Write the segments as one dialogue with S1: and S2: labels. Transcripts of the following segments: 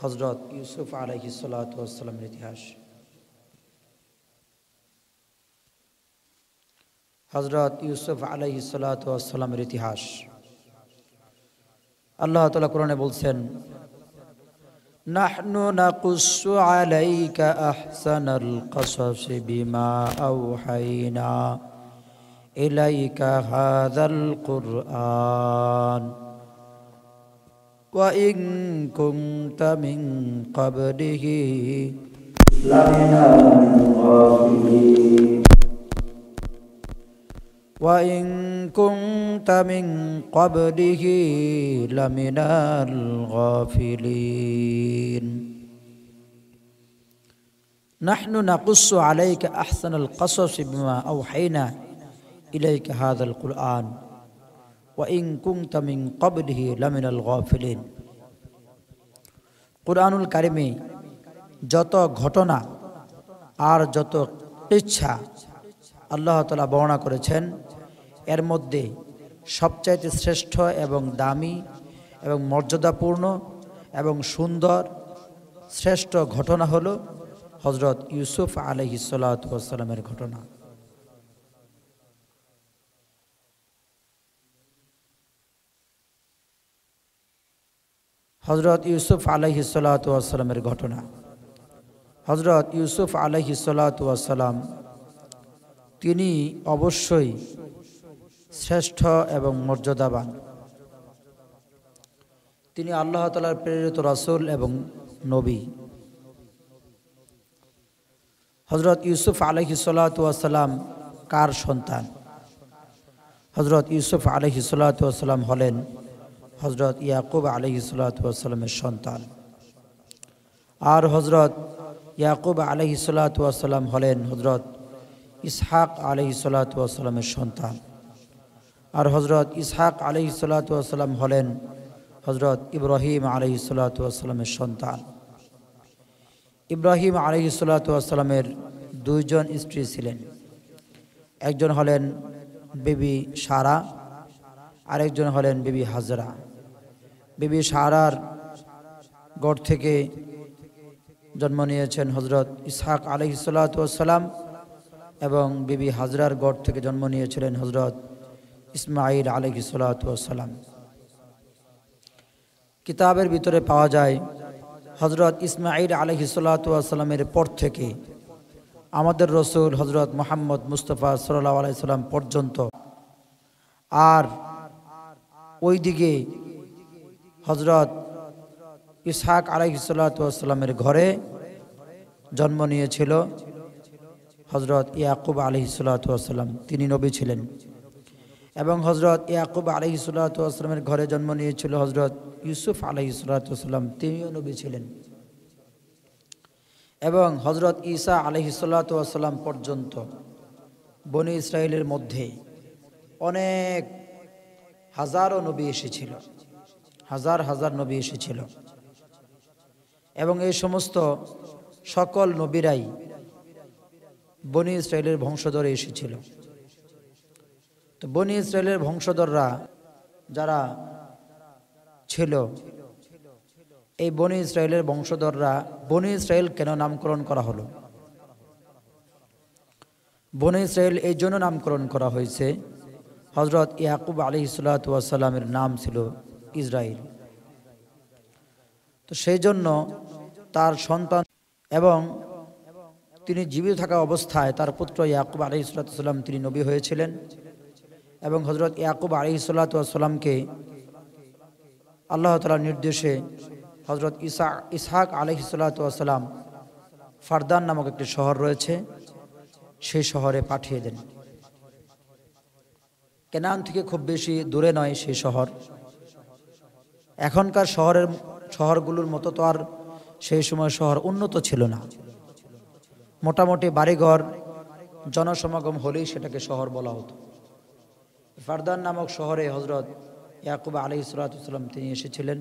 S1: হযরত ইউসুফ আলাইহিস সালাতু ওয়াস সালামের ইতিহাস। হযরত ইউসুফ আলাইহিস সালাতু ওয়াস সালামের ইতিহাস আল্লাহ তাআলা কোরআনে বলছেন, নাহনু নাকুসু আলাইকা আহসানাল কসাস বিমা আওহাইনা ইলাইকা হাযাল কুরআন ওয়া ইন কুনতা মিন ক্বাবলিহি লামিনাল গাফিলিন وَإِن كُنتَ مِن قَبْلِهِ لَمِنَ الْغَافِلِينَ نَحْنُ نَقُصُّ عَلَيْكَ أَحْسَنَ الْقَصَصِ بِمَا أَوْحَيْنَا إِلَيْكَ هَذَا الْقُرْآنَ وَإِن كُنتَ مِن قَبْلِهِ لَمِنَ الْغَافِلِينَ। কুরআনুল কারিমে যত ঘটনা আর যত কিচ্ছা আল্লাহ তাআলা বর্ণনা করেছেন, এর মধ্যে সবচাইতে শ্রেষ্ঠ এবং দামি এবং মর্যাদাপূর্ণ এবং সুন্দর শ্রেষ্ঠ ঘটনা হলো হযরত ইউসুফ আলাইহিস সালাতু ওয়াস সালামের ঘটনা। হযরত ইউসুফ আলাইহিস সালাতু ওয়াস সালামের ঘটনা। হযরত ইউসুফ আলাইহিস সালাতু ওয়াস সালাম তিনি অবশ্যই শ্রেষ্ঠ এবং মর্যাদাবান। তিনি আল্লাহ তাআলার প্রেরিত রাসূল এবং নবী। হযরত ইউসুফ আলাইহিস সালাতু ওয়াস সালাম কার সন্তান? হযরত ইউসুফ আলাইহিস সালাতু ওয়াস সালাম হলেন হযরত ইয়াকুব আলাইহিস সালাতু ওয়াস সালামের সন্তান। আর হযরত ইয়াকুব আলাইহিস সালাতু ওয়াস সালাম হলেন হযরত ইসহাক আলাইহিস সালাতু ওয়াস সালামের সন্তান। আর হযরত ইসহাক আলাইহিস সালাতু ওয়াস সালাম হলেন হযরত ইব্রাহিম আলাইহিস সালাতু ওয়াস সালামের সন্তান। ইব্রাহিম আলাইহিস সালাতু ওয়াস সালামের দুইজন স্ত্রী ছিলেন। একজন হলেন বিবি সারা, আরেকজন হলেন বিবি হাজরা। বিবি সারার গড় থেকে জন্ম নিয়েছেন হযরত ইসহাক আলাইহিস সালাতু ওয়াস সালাম এবং বিবি হাজরার গড় থেকে জন্ম নিয়েছিলেন হযরত ইসমাঈল আলাইহিস সালাতু ওয়াস সালাম। কিতাবের ভিতরে পাওয়া যায় হযরত ইসমাঈল আলাইহিস সালাতু ওয়াস সালামের পর থেকে আমাদের রাসূল হযরত মুহাম্মদ মুস্তাফা সাল্লাল্লাহু আলাইহি সাল্লাম পর্যন্ত, আর ওইদিকে হযরত ইসহাক আলাইহিস সালাতু ওয়াস সালামের ঘরে জন্ম নিয়েছিল হযরত ইয়াকুব আলাইহিস সালাতু ওয়াস সালাম, তিনি নবী ছিলেন। এবং হযরত ইয়াকুব আলাইহিস সালাতু ওয়াস সালামের ঘরে জন্ম নিয়েছিল হযরত ইউসুফ আলাইহিস সালাতু ওয়াস সালাম, তিনিও নবী ছিলেন। এবং হযরত ঈসা আলাইহিস সালাতু ওয়াস সালাম পর্যন্ত বনি ইসরাইলের মধ্যে অনেক হাজারো নবী এসেছিল, হাজার হাজার নবী এসেছিল। এবং এই সমস্ত সকল নবীরাই বনি ইসরাইলের বংশধরে এসেছিল। তো বনি ইসরাইলের বংশধররা যারা ছিল, এই বনি ইসরাইলের বংশধররা, বনি ইসরাইল কেন নামকরণ করা হলো? বনি ইসরাইল এই জন্য নামকরণ করা হয়েছে, হযরত ইয়াকুব আলাইহিস সালাতু ওয়াস সালামের নাম ছিল ইসরাইল। তো সেই জন্য তার সন্তান এবং তিনি জীবিত থাকা অবস্থায় তার পুত্র ইয়াকুব আলাইহিস সালাতু ওয়াস সালাম তিনি নবী হয়েছিলেন। এবং হযরত ইয়াকুব আলাইহিস সালাতু ওয়াস সালামকে আল্লাহ তাআলার নির্দেশে হযরত ইসহাক আলাইহিস সালাতু ওয়াস সালাম ফারদান নামক একটি শহর রয়েছে, সেই শহরে পাঠিয়ে দেন। কেনান থেকে খুব বেশি দূরে নয় সেই শহর। এখনকার শহরগুলোর মতো তো আর সেই সময় শহর উন্নত ছিল না। মোটামুটি বাড়িঘর জনসমাগম হলেই সেটাকে শহর বলা হতো। ফারদান নামক শহরে হযরত ইয়াকুব আলাইহিস সালাতু ওয়াস সালাম তিনি এসেছিলেন।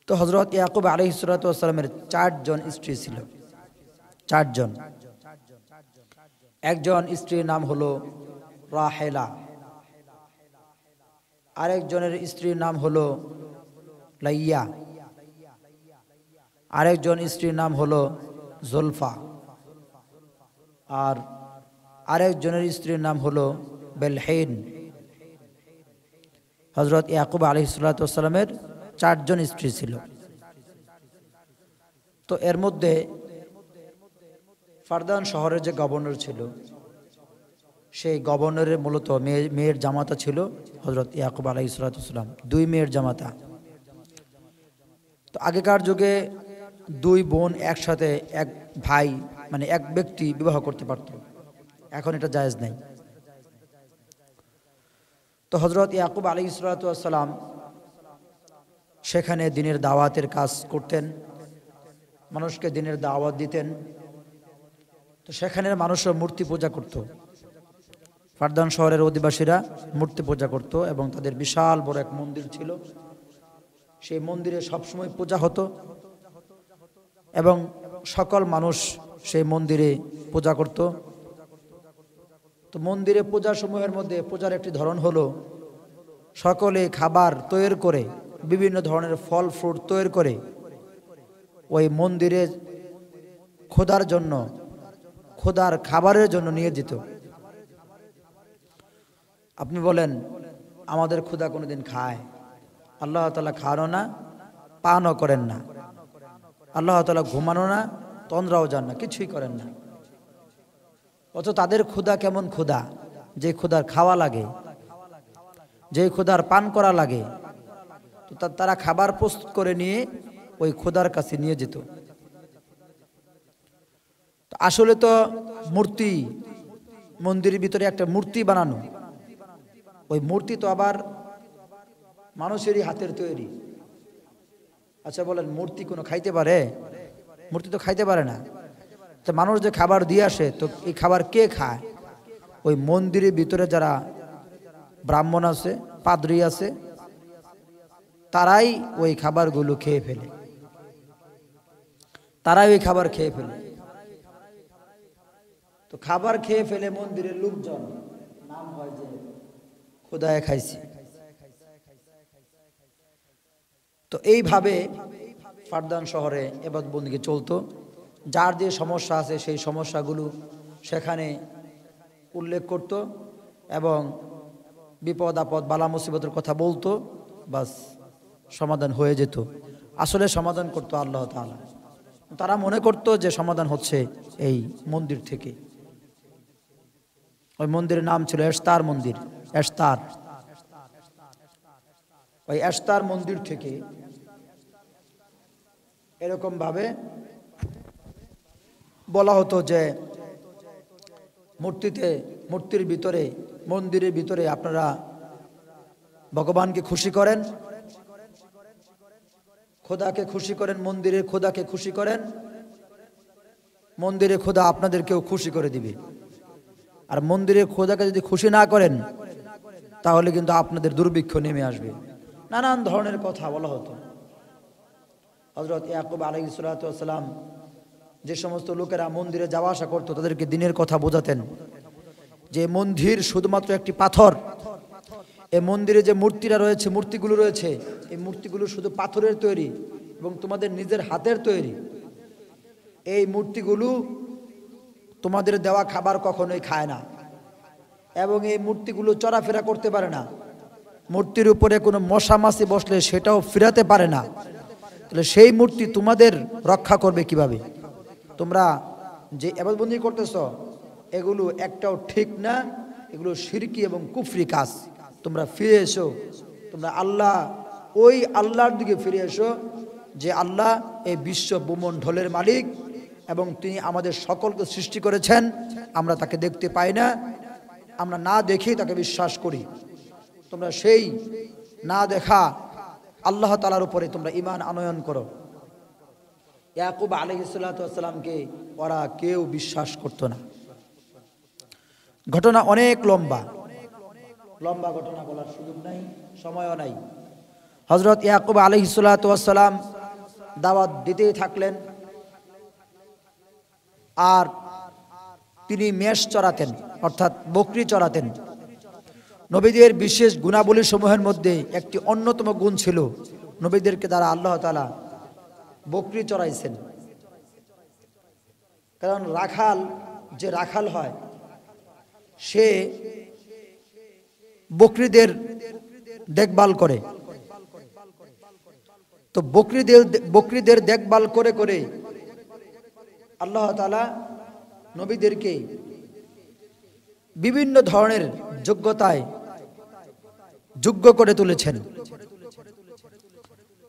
S1: তো হযরত ইয়াকুব আলাইহিস সালাতু ওয়াস সালামের 4 জন স্ত্রী ছিল, 4 জন। একজন স্ত্রীর নাম হলো রাহেলা, আরেকজনের স্ত্রীর নাম হলো লাইয়া, আরেকজন স্ত্রীর নাম হলো জুলফা, আর আরেকজনের স্ত্রীর নাম হলো বেলহিন। হযরত ইয়াকুব আলাইহিস সালাতু ওয়াস সালামের 4 জন স্ত্রী ছিল। তো এর মধ্যে ফারদান শহরের যে গভর্নর ছিল, সেই গভর্নরের মূলত মেয়ের জামাতা ছিল হযরত ইয়াকুব আলাইহিস সালাতু ওয়াস সালাম, 2 মেয়ের জামাতা। তো আগেকার যুগে 2 বোন একসাথে এক ভাই মানে এক ব্যক্তি বিবাহ করতে পারত, এখন এটা জায়েজ নাই। তো হযরত ইয়াকুব আলাইহিস সালাতু ওয়াস সালাম সেখানে দ্বীনের দাওয়াতের কাজ করতেন, মানুষকে দ্বীনের দাওয়াত দিতেন। তো সেখানের মানুষও মূর্তি পূজা করত, ফারদান শহরের অধিবাসীরা মূর্তি পূজা করত এবং তাদের বিশাল বড় এক মন্দির ছিল। সেই মন্দিরে সবসময় পূজা হতো এবং সকল মানুষ সেই মন্দিরে পূজা করত। তো মন্দিরে পূজাসমূহের মধ্যে পূজার একটি ধরন হলো সকলে খাবার তৈরি করে, বিভিন্ন ধরনের ফল ফ্রুট তৈরি করে ওই মন্দিরে খোদার জন্য, খোদার খাবারের জন্য নিয়ে যেত। আপনি বলেন আমাদের খোদা কোনোদিন খায়? আল্লাহ তাআলা খানও না, পানও করেন না। আল্লাহ তাআলা ঘুমানো না, তন্দ্রাও যান না, কিছুই করেন না। অথচ তাদের খোদা কেমন খোদা, যে খোদার খাওয়া লাগে, যে খোদার পান করা লাগে। তো তারা খাবার প্রস্তুত করে নিয়ে ওই খোদার কাছে নিয়ে যেত। আসলে তো মূর্তি, মন্দিরের ভিতরে একটা মূর্তি বানানো, ওই মূর্তি তো আবার মানুষেরই হাতের তৈরি। আচ্ছা বলেন, মূর্তি কোনো খাইতে পারে? মূর্তি তো খাইতে পারে না। তো মানুষ যে খাবার দিয়ে আসে, তো এই খাবার কে খায়? ওই মন্দিরের ভিতরে যারা ব্রাহ্মণ আছে, পাদ্রী আছে, তারাই ওই খাবারগুলো খেয়ে ফেলে, তারাই ওই খাবার খেয়ে ফেলে। তো খাবার খেয়ে ফেলে মন্দিরের লোকজন, নাম হয় যে খোদায় খাইছি। তো এইভাবে ফারদান শহরে ইবাদত বন্দেগী চলতো। যার যে সমস্যা আছে সেই সমস্যাগুলো সেখানে উল্লেখ করত এবং বিপদ আপদ বালা মুসিবতের কথা বলতো, বাস সমাধান হয়ে যেত। আসলে সমাধান করতো আল্লাহ তাআলা। তারা মনে করতো যে সমাধান হচ্ছে এই মন্দির থেকে। ওই মন্দিরের নাম ছিল এশতার মন্দির, এশতার। ওই এশতার মন্দির থেকে এরকম ভাবে বলা হতো যে মূর্তির ভিতরে, মন্দিরের ভিতরে আপনারা ভগবানকে খুশি করেন, খোদাকে খুশি করেন, মন্দিরের খোদাকে খুশি করেন, মন্দিরে খোদা আপনাদেরকেও খুশি করে দিবে। আর মন্দিরের খোদাকে যদি খুশি না করেন তাহলে কিন্তু আপনাদের দুর্ভিক্ষ নেমে আসবে। নানান ধরনের কথা বলা হতো। হযরত ইয়াকুব আলাইহিস সালাতু ওয়াস সালাম যে সমস্ত লোকেরা মন্দিরে যাওয়া আসা করতো তাদেরকে দ্বীনের কথা বোঝাতেন যে মন্দির শুধুমাত্র একটি পাথর। এই মন্দিরে যে মূর্তিরা রয়েছে, মূর্তিগুলো রয়েছে, এই মূর্তিগুলো শুধু পাথরের তৈরি এবং তোমাদের নিজের হাতের তৈরি। এই মূর্তিগুলো তোমাদের দেওয়া খাবার কখনোই খায় না এবং এই মূর্তিগুলো চলাফেরা করতে পারে না। মূর্তির উপরে কোনো মশা মাছি বসলে সেটাও ফিরাতে পারে না। তাহলে সেই মূর্তি তোমাদের রক্ষা করবে কিভাবে? তোমরা যে ইবাদতবন্দি করতেছ এগুলো একটাও ঠিক না, এগুলো শিরকি এবং কুফরি কাজ। তোমরা ফিরে এসো, তোমরা আল্লাহ, ওই আল্লাহর দিকে ফিরে এসো যে আল্লাহ এই বিশ্ব ভূমণ্ডলের মালিক এবং তিনি আমাদের সকলকে সৃষ্টি করেছেন। আমরা তাকে দেখতে পাই না, আমরা না দেখেই তাকে বিশ্বাস করি। তোমরা সেই না দেখা আল্লাহ তাআলার উপরে তোমরা ঈমান আনয়ন করো। ইয়াকুব আলাইহিস সালাতু ওয়াস সালামকে ওরা কেউ বিশ্বাস করতো না। ঘটনা অনেক লম্বা, লম্বা ঘটনা বলার সুযোগ নাই, সময়ও নাই। হযরত ইয়াকুব আলাইহিস সালাতু ওয়াস সালাম দাওয়াত দিতেই থাকলেন আর তিনি মেষ চড়াতেন, অর্থাৎ বকরি চড়াতেন। নবীদের বিশেষ গুণাবলী সমূহের মধ্যে একটি অন্যতম গুণ ছিল, নবীদেরকে দ্বারা আল্লাহ তাআলা বকরি চড়াইছেন। কারণ যে রাখাল হয় সে বকরিদের দেখভাল করে। তো বকরিদের দেখভাল করে করে আল্লাহ তাআলা নবীদেরকে বিভিন্ন ধরনের যোগ্যতায় যোগ্য করে তুলেছেন।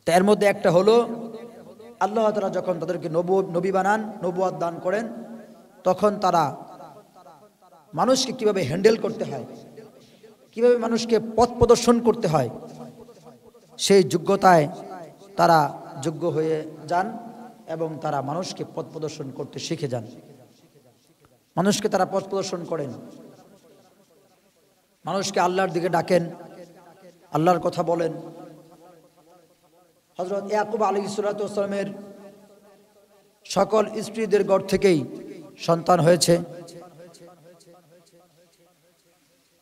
S1: এর মধ্যে একটা হলো আল্লাহ তাআলা যখন তাদেরকে নবী বানান, নবুয়ত দান করেন, তখন তারা মানুষকে কিভাবে হ্যান্ডেল করতে হয়, কিভাবে মানুষকে পথ প্রদর্শন করতে হয়, সেই যোগ্যতায় তারা যোগ্য হয়ে যান এবং তারা মানুষকে পথ প্রদর্শন করতে শিখে যান। মানুষকে তারা পথ প্রদর্শন করেন, মানুষকে আল্লাহর দিকে ডাকেন, আল্লাহর কথা বলেন। হযরত ইয়াকুব আলাইহিস সালাতু ওয়াস সালামের সকল স্ত্রীদের ঘর থেকেই সন্তান হয়েছে।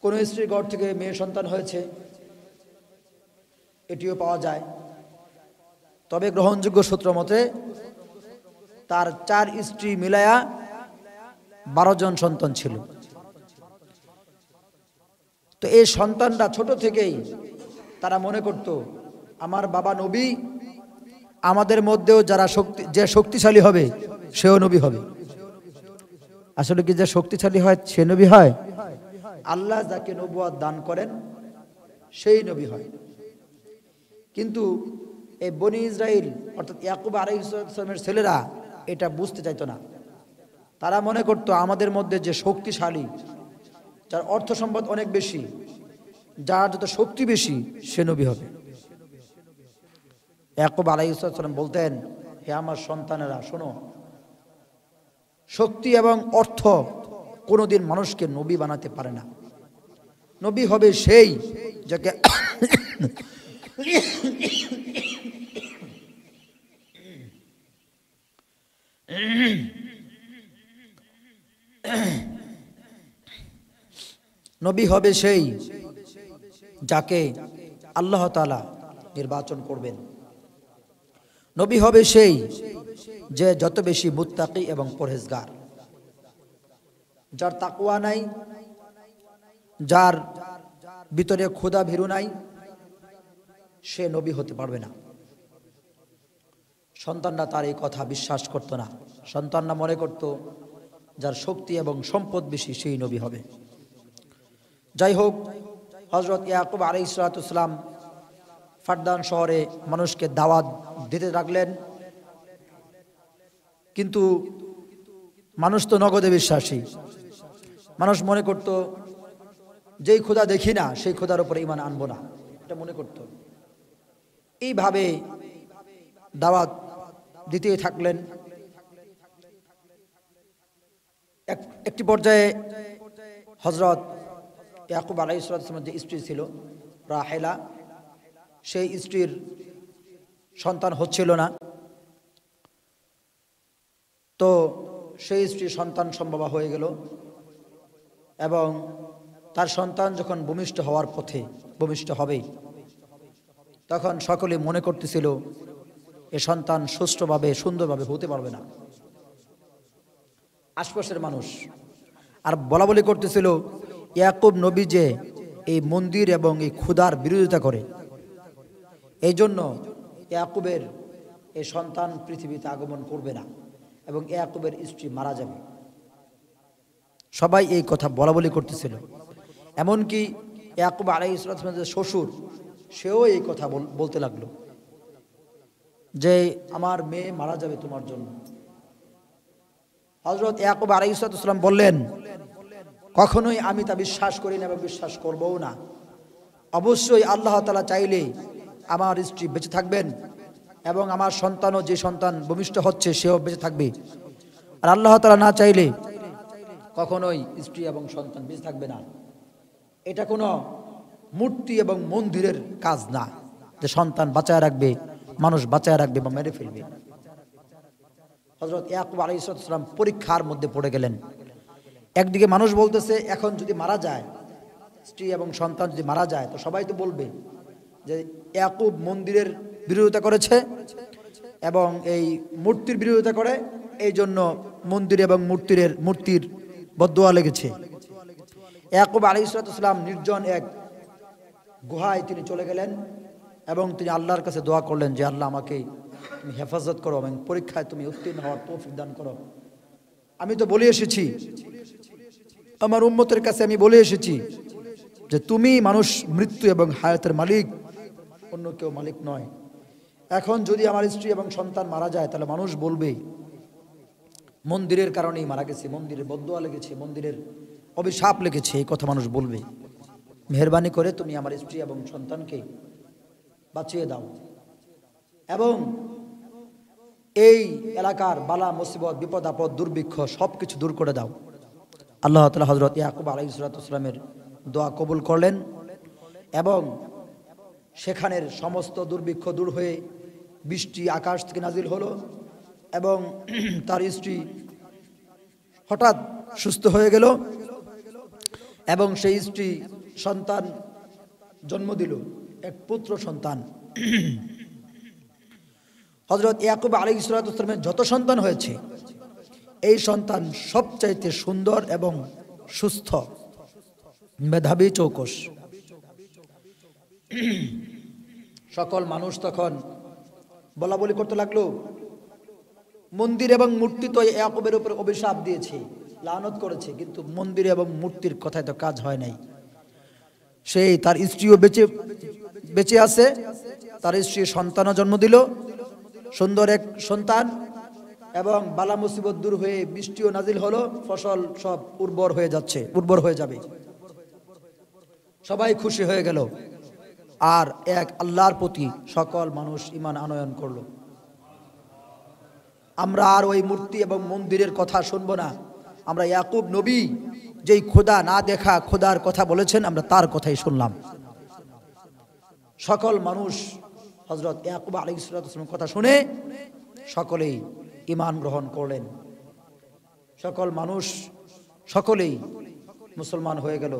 S1: কোন স্ত্রীর ঘর থেকে মেয়ে সন্তান হয়েছে এটিও পাওয়া যায়। তবে গ্রহণযোগ্য সূত্র মতে তার 4 স্ত্রী মিলায়া 12 জন সন্তান ছিল। তো এই সন্তানরা ছোট থেকেই তারা মনে করত আমার বাবা নবী, আমাদের মধ্যেও যে শক্তিশালী হবে সেও নবী হবে। আসলে কি যে শক্তিশালী হয় সে নবী হয়? আল্লাহ যাকে নবুয়ত দান করেন সেই নবী হয়। কিন্তু এই বনি ইসরাইল অর্থাৎ ইয়াকুব আলাইহিস সালামের ছেলেরা এটা বুঝতে চাইতো না। তারা মনে করত আমাদের মধ্যে যে শক্তিশালী, যার অর্থ সম্পদ অনেক বেশি, যার যত শক্তি বেশি, সে নবী হবে। ইয়াকুব আলাইহিস সালাম বলতেন, হে আমার সন্তানেরা শোনো, শক্তি এবং অর্থ কোনোদিন মানুষকে নবী বানাতে পারে না। নবী হবে সেই যাকে নবী হবে সেই যাকে আল্লাহ তাআলা নির্বাচন করবেন। নবী হবে সেই যে যত বেশি মুত্তাকি এবং পরহেজগার, যার তাকওয়া নাই, যার ভিতরে খোদা ভীরু নাই, সে নবী হতে পারবে না। সন্তানরা তার এই কথা বিশ্বাস করত না। সন্তানরা মনে করত যার শক্তি এবং সম্পদ বেশি সেই নবী হবে। যাই হোক, হযরত ইয়াকুব আলাইহিস সালাতু ওয়াস সালাম ফারদান শহরে মানুষকে দাওয়াত দিতে লাগলেন। কিন্তু মানুষ তো নগদে বিশ্বাসী। মানুষ মনে করত যেই খোদা দেখি না সেই খোদার উপরে ঈমান আনবো না, এটা মনে করত। এইভাবে দাওয়াত দিতেই থাকলেন। একটি পর্যায়ে হযরত ইয়াকুব আলাইহিস সালামের যে স্ত্রী ছিল রাহেলা, সেই স্ত্রীর সন্তান হচ্ছিল না। তো সেই স্ত্রীর সন্তান সম্ভবা হয়ে গেল এবং তার সন্তান যখন ভূমিষ্ঠ হওয়ার পথে, ভূমিষ্ঠ হবেই, তখন সকলে মনে করতেছিল এ সন্তান সুষ্ঠুভাবে সুন্দরভাবে হতে পারবে না। আশপাশের মানুষ আর বলাবলি করতেছিল ইয়াকুব নবী যে এই মন্দির এবং এই খোদার বিরোধিতা করে, এই জন্য ইয়াকুবের এই সন্তান পৃথিবীতে আগমন করবে না এবং ইয়াকুবের স্ত্রী মারা যাবে। সবাই এই কথা বলাবলি করতেছিল। এমনকি ইয়াকুব আলাইহিস সালামের যে শ্বশুর, সেও এই কথা বলতে লাগলো যে আমার মেয়ে মারা যাবে তোমার জন্য। হযরত ইয়াকুব আলাইহিস সালাম বললেন, কখনোই আমি তা বিশ্বাস করি না এবং বিশ্বাস করবও না। অবশ্যই আল্লাহ তাআলা চাইলে আমার স্ত্রী বেঁচে থাকবেন এবং আমার সন্তানও, যে সন্তান ভূমিষ্ঠ হচ্ছে সেও বেঁচে থাকবে। আর আল্লাহ তাআলা না চাইলে কখনোই স্ত্রী এবং সন্তান বেঁচে থাকবে না। এটা কোনো মূর্তি এবং মন্দিরের কাজ না যে সন্তান বাঁচায় রাখবে, মানুষ বাঁচায় রাখবে বা মেরে ফেলবে। হযরত ইয়াকুব আলাইহিস সালাম পরীক্ষার মধ্যে পড়ে গেলেন। একদিকে মানুষ বলতেছে এখন যদি মারা যায়, স্ত্রী এবং সন্তান যদি মারা যায়, তো সবাই তো বলবে যে ইয়াকুব মন্দিরের বিরোধিতা করেছে এবং এই মূর্তির বিরোধিতা করে, এই জন্য মন্দির এবং মূর্তির বদদোয়া লেগেছে। ইয়াকুব আলাইহিস সালাম নির্জন এক গুহায় তিনি চলে গেলেন এবং তিনি আল্লাহর কাছে দোয়া করলেন যে আল্লাহ আমাকে তুমি হেফাজত করো এবং পরীক্ষায় তুমি উত্তীর্ণ হওয়ার তৌফিক দান করো। আমি তো বলে এসেছি, আমার উম্মতের কাছে আমি বলে এসেছি যে তুমি মানুষ, মৃত্যু এবং হায়াতের মালিক, অন্য কেউ মালিক নয়। এখন যদি আমার স্ত্রী এবং সন্তান মারা যায় তাহলে মানুষ বলবে মন্দিরের কারণেই মারা গেছে, মন্দিরের বদদোয়া লেগেছে, মন্দিরের অভিশাপ লেগেছে, এই কথা মানুষ বলবে। মেহেরবানি করে তুমি আমার স্ত্রী এবং সন্তানকে বাঁচিয়ে দাও এবং এই এলাকার বালা মুসিবত, বিপদ আপদ, দুর্ভিক্ষ সবকিছু দূর করে দাও। আল্লাহ তাআলা হযরত ইয়াকুব আলাইহিস সালামের দোয়া কবুল করলেন এবং সেখানের সমস্ত দুর্ভিক্ষ দূর হয়ে বৃষ্টি আকাশ থেকে নাজিল হলো এবং তার স্ত্রী হঠাৎ সুস্থ হয়ে গেল এবং সেই স্ত্রী সন্তান জন্ম দিল, এক পুত্র সন্তান। হযরত ইয়াকুব আলাইহিস সালামের যত সন্তান হয়েছে, এই সন্তান সবচাইতে সুন্দর এবং সুস্থ, মেধাবী, চৌকস। সকল মানুষ তখন বলা বলি করতে লাগলো, মন্দির এবং মূর্তি তো ইয়াকুবের উপর অভিশাপ দিয়েছে, লানত করেছে, কিন্তু মন্দির এবং মূর্তির কথায় তো কাজ হয় নাই। সেই তার স্ত্রীও বেঁচে আছে, তার স্ত্রী সন্তানও জন্ম দিল, সুন্দর এক সন্তান, এবং বালা মুসিবত দূর হয়ে বৃষ্টিও নাজিল হলো, ফসল সব উর্বর হয়ে যাবে। সবাই খুশি হয়ে গেল আর এক আল্লাহর প্রতি সকল মানুষ ঈমান আনয়ন করলো। আমরা আর ওই মূর্তি এবং মন্দিরের কথা শুনবো না, আমরা ইয়াকুব নবী যেই খোদা না দেখা খোদার কথা বলেছেন, আমরা তার কথাই শুনলাম। সকল মানুষ হযরত ইয়াকুব আলাইহিস সালামের কথা শুনে সকলেই ঈমান গ্রহণ করলেন। সকল মানুষ সকলেই মুসলমান হয়ে গেল,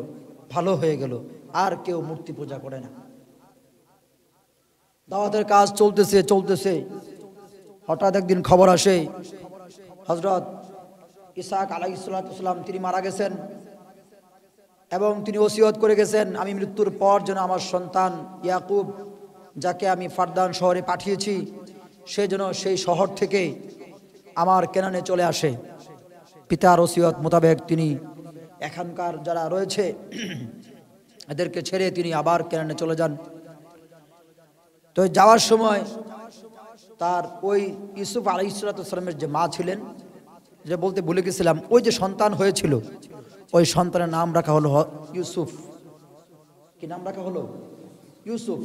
S1: ভালো হয়ে গেল, আর কেউ মূর্তি পূজা করে না। দাওয়াতের কাজ চলতেছে, হঠাৎ একদিন খবর আসে হযরত ইসহাক আলাইহিস সালাম তিনি মারা গেছেন এবং তিনি ওসিয়ত করে গেছেন, আমি মৃত্যুর পর যেন আমার সন্তান ইয়াকুব, যাকে আমি ফারদান শহরে পাঠিয়েছি, সে যেন সেই শহর থেকে আমার কেনানে চলে আসে। পিতার ওসিয়ত মোতাবেক তিনি এখানকার যারা রয়েছে এদেরকে ছেড়ে তিনি আবার কেনানে চলে যান। তো যাওয়ার সময় তার ওই ইউসুফ আলাইহিস সালামের যে মা ছিলেন, যে বলতে ভুলে গেছিলাম, ওই যে সন্তান হয়েছিল, ওই সন্তানের নাম রাখা হলো ইউসুফ। কি নাম রাখা হলো? ইউসুফ।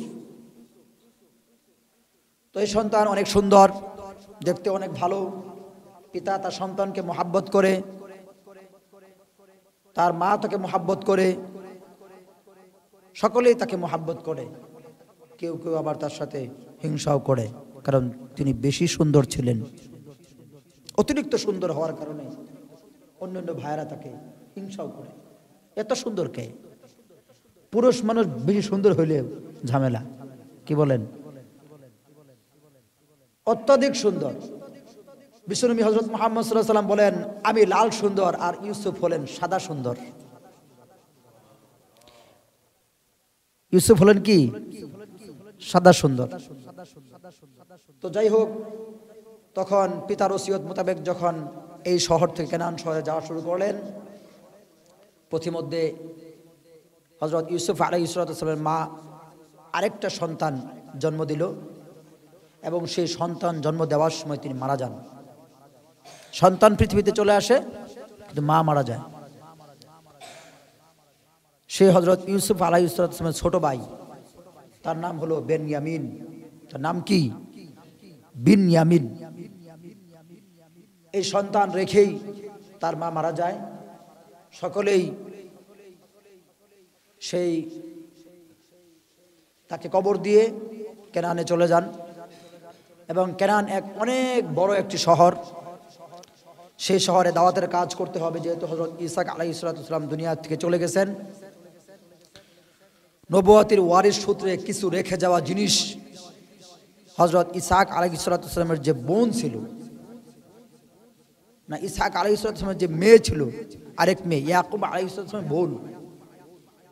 S1: তো এই সন্তান অনেক সুন্দর, দেখতে অনেক ভালো। পিতা তার সন্তানকে মহাব্বত করে, তার মা তাকে মহাব্বত করে, সকলেই তাকে মহাব্বত করে। কেউ কেউ আবার তার সাথে হিংসাও করে, কারণ তিনি বেশি সুন্দর ছিলেন। অতিরিক্ত সুন্দর হওয়ার কারণে অন্যান্য ভাইয়েরা তাকে হিংসাও করে। এত সুন্দর কে? পুরুষ মানুষ বেশি সুন্দর হইলে ঝামেলা, কি বলেন? অত্যাধিক সুন্দর। বিশ্বনবী হযরত মুহাম্মদ সাল্লাল্লাহু আলাইহি ওয়াসাল্লাম বলেন, আমি লাল সুন্দর আর ইউসুফ হলেন সাদা সুন্দর। ইউসুফ হলেন কি? সাদা সুন্দর। তো যাই হোক, তখন পিতার ওসিয়ত মোতাবেক যখন এই শহর থেকে কেনান শহরে যাওয়া শুরু করলেন, পথিমধ্যে হযরত ইউসুফ আলাইহিস সালামের মা আরেকটা সন্তান জন্ম দিল এবং সেই সন্তান জন্ম দেওয়ার সময় তিনি মারা যান। সন্তান পৃথিবীতে চলে আসে কিন্তু মা মারা যায়। সে হযরত ইউসুফ আলাইহিস সালামের ছোট ভাই, তার নাম হলো বেনয়ামিন। তার নাম কি? বিনয়ামিন। এই সন্তান রেখেই তার মা মারা যায়। সকলেই সেই তাকে কবর দিয়ে কেনানে চলে যান এবং কেনান এক অনেক বড় একটি শহর। সেই শহরে দাওয়াতের কাজ করতে হবে, যেহেতু হযরত ইসহাক আলাইহিস সালাম দুনিয়া থেকে চলে গেছেন। নবুয়তের ওয়ারিস সূত্রে কিছু রেখে যাওয়া জিনিস হযরত ইসহাক আলাইহিস সালামের যে বোন ছিল, না ইসহাক আলাইহিস সালামের যে মেয়ে ছিল, আরেক মেয়ে ইয়াকুব আলাইহিস সালামের বোন,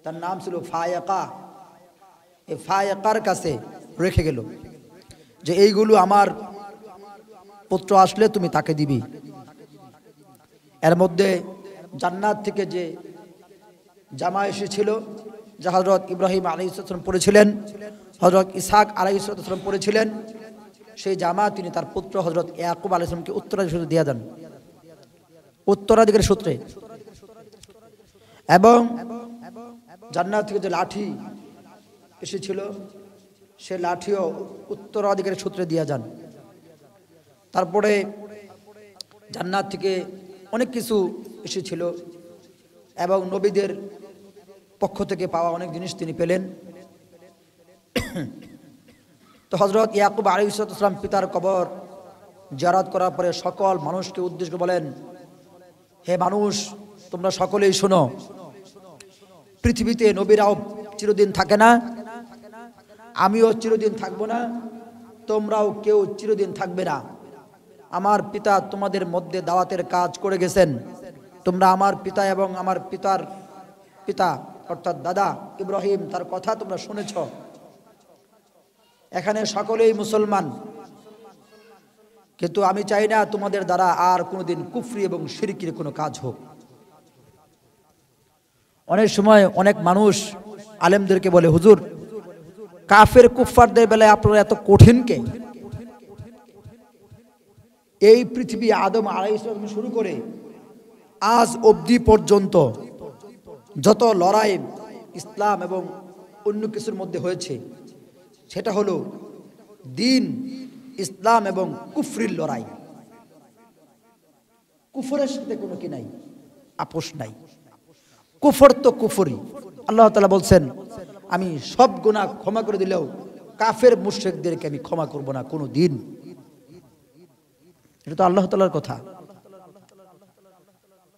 S1: তার নাম ছিল ফায়াকা। এই ফায়াকার কাছে রেখে গেল যে এইগুলো আমার পুত্র আসলে তুমি তাকে দিবি। এর মধ্যে জান্নাত থেকে যে জামা এসেছিল, যা হযরত ইব্রাহিম আলাইহিস সালাম পড়েছিলেন, হযরত ইসহাক আলাইহিস সালাম পড়েছিলেন, সেই জামা তিনি তার পুত্র হযরত ইয়াকুব আলাইহিস সালামকে উত্তরাধিকারী সূত্রে দিয়ে দেন, উত্তরাধিকারী সূত্রে। এবং জান্নাত থেকে যে লাঠি এসেছিল, সে লাঠিও উত্তরাধিকারী সূত্রে দিয়ে যান। তারপরে জান্নাত থেকে অনেক কিছু এসেছিল এবং নবীদের পক্ষ থেকে পাওয়া অনেক জিনিস তিনি পেলেন। তো হযরত ইয়াকুব আলাইহিস সালাম পিতার কবর জিয়ারত করার পরে সকল মানুষকে উদ্দেশ্য করে বলেন, হে মানুষ, তোমরা সকলেই শোনো, পৃথিবীতে নবীরাও চিরদিন থাকে না, আমিও চিরদিন থাকবো না, তোমরাও কেউ চিরদিন থাকবে না। আমার পিতা তোমাদের মধ্যে দাওয়াতের কাজ করে গেছেন, তোমরা আমার পিতা এবং আমার পিতার পিতা অর্থাৎ দাদা ইব্রাহিম তার কথা তোমরা শুনেছ। এখানে সকলেই মুসলমান, কিন্তু আমি চাই না তোমাদের দ্বারা আর কোনোদিন কুফরি এবং শিরকির কোনো কাজ হোক। অনেক সময় অনেক মানুষ আলেমদেরকে বলে, হুজুর, কাফের কুফফারদের বেলায় আপনারা এত কঠিন কে? এই পৃথিবী আদম আলাইহিস সালাম শুরু করে আজ অবধি পর্যন্ত যত লড়াই ইসলাম এবং অন্য কিছুর মধ্যে হয়েছে, সেটা হলো দিন, ইসলাম এবং কুফরির লড়াই। কুফরের সাথে কোনো কি নাই, আপোষ নাই। কুফর তো কুফরি। আল্লাহ তাআলা বলছেন, আমি সব গুনাহ ক্ষমা করে দিলেও কাফের মুশরিকদেরকে আমি ক্ষমা করব না কোনো দিন। এটা তো আল্লাহ তাআলার কথা।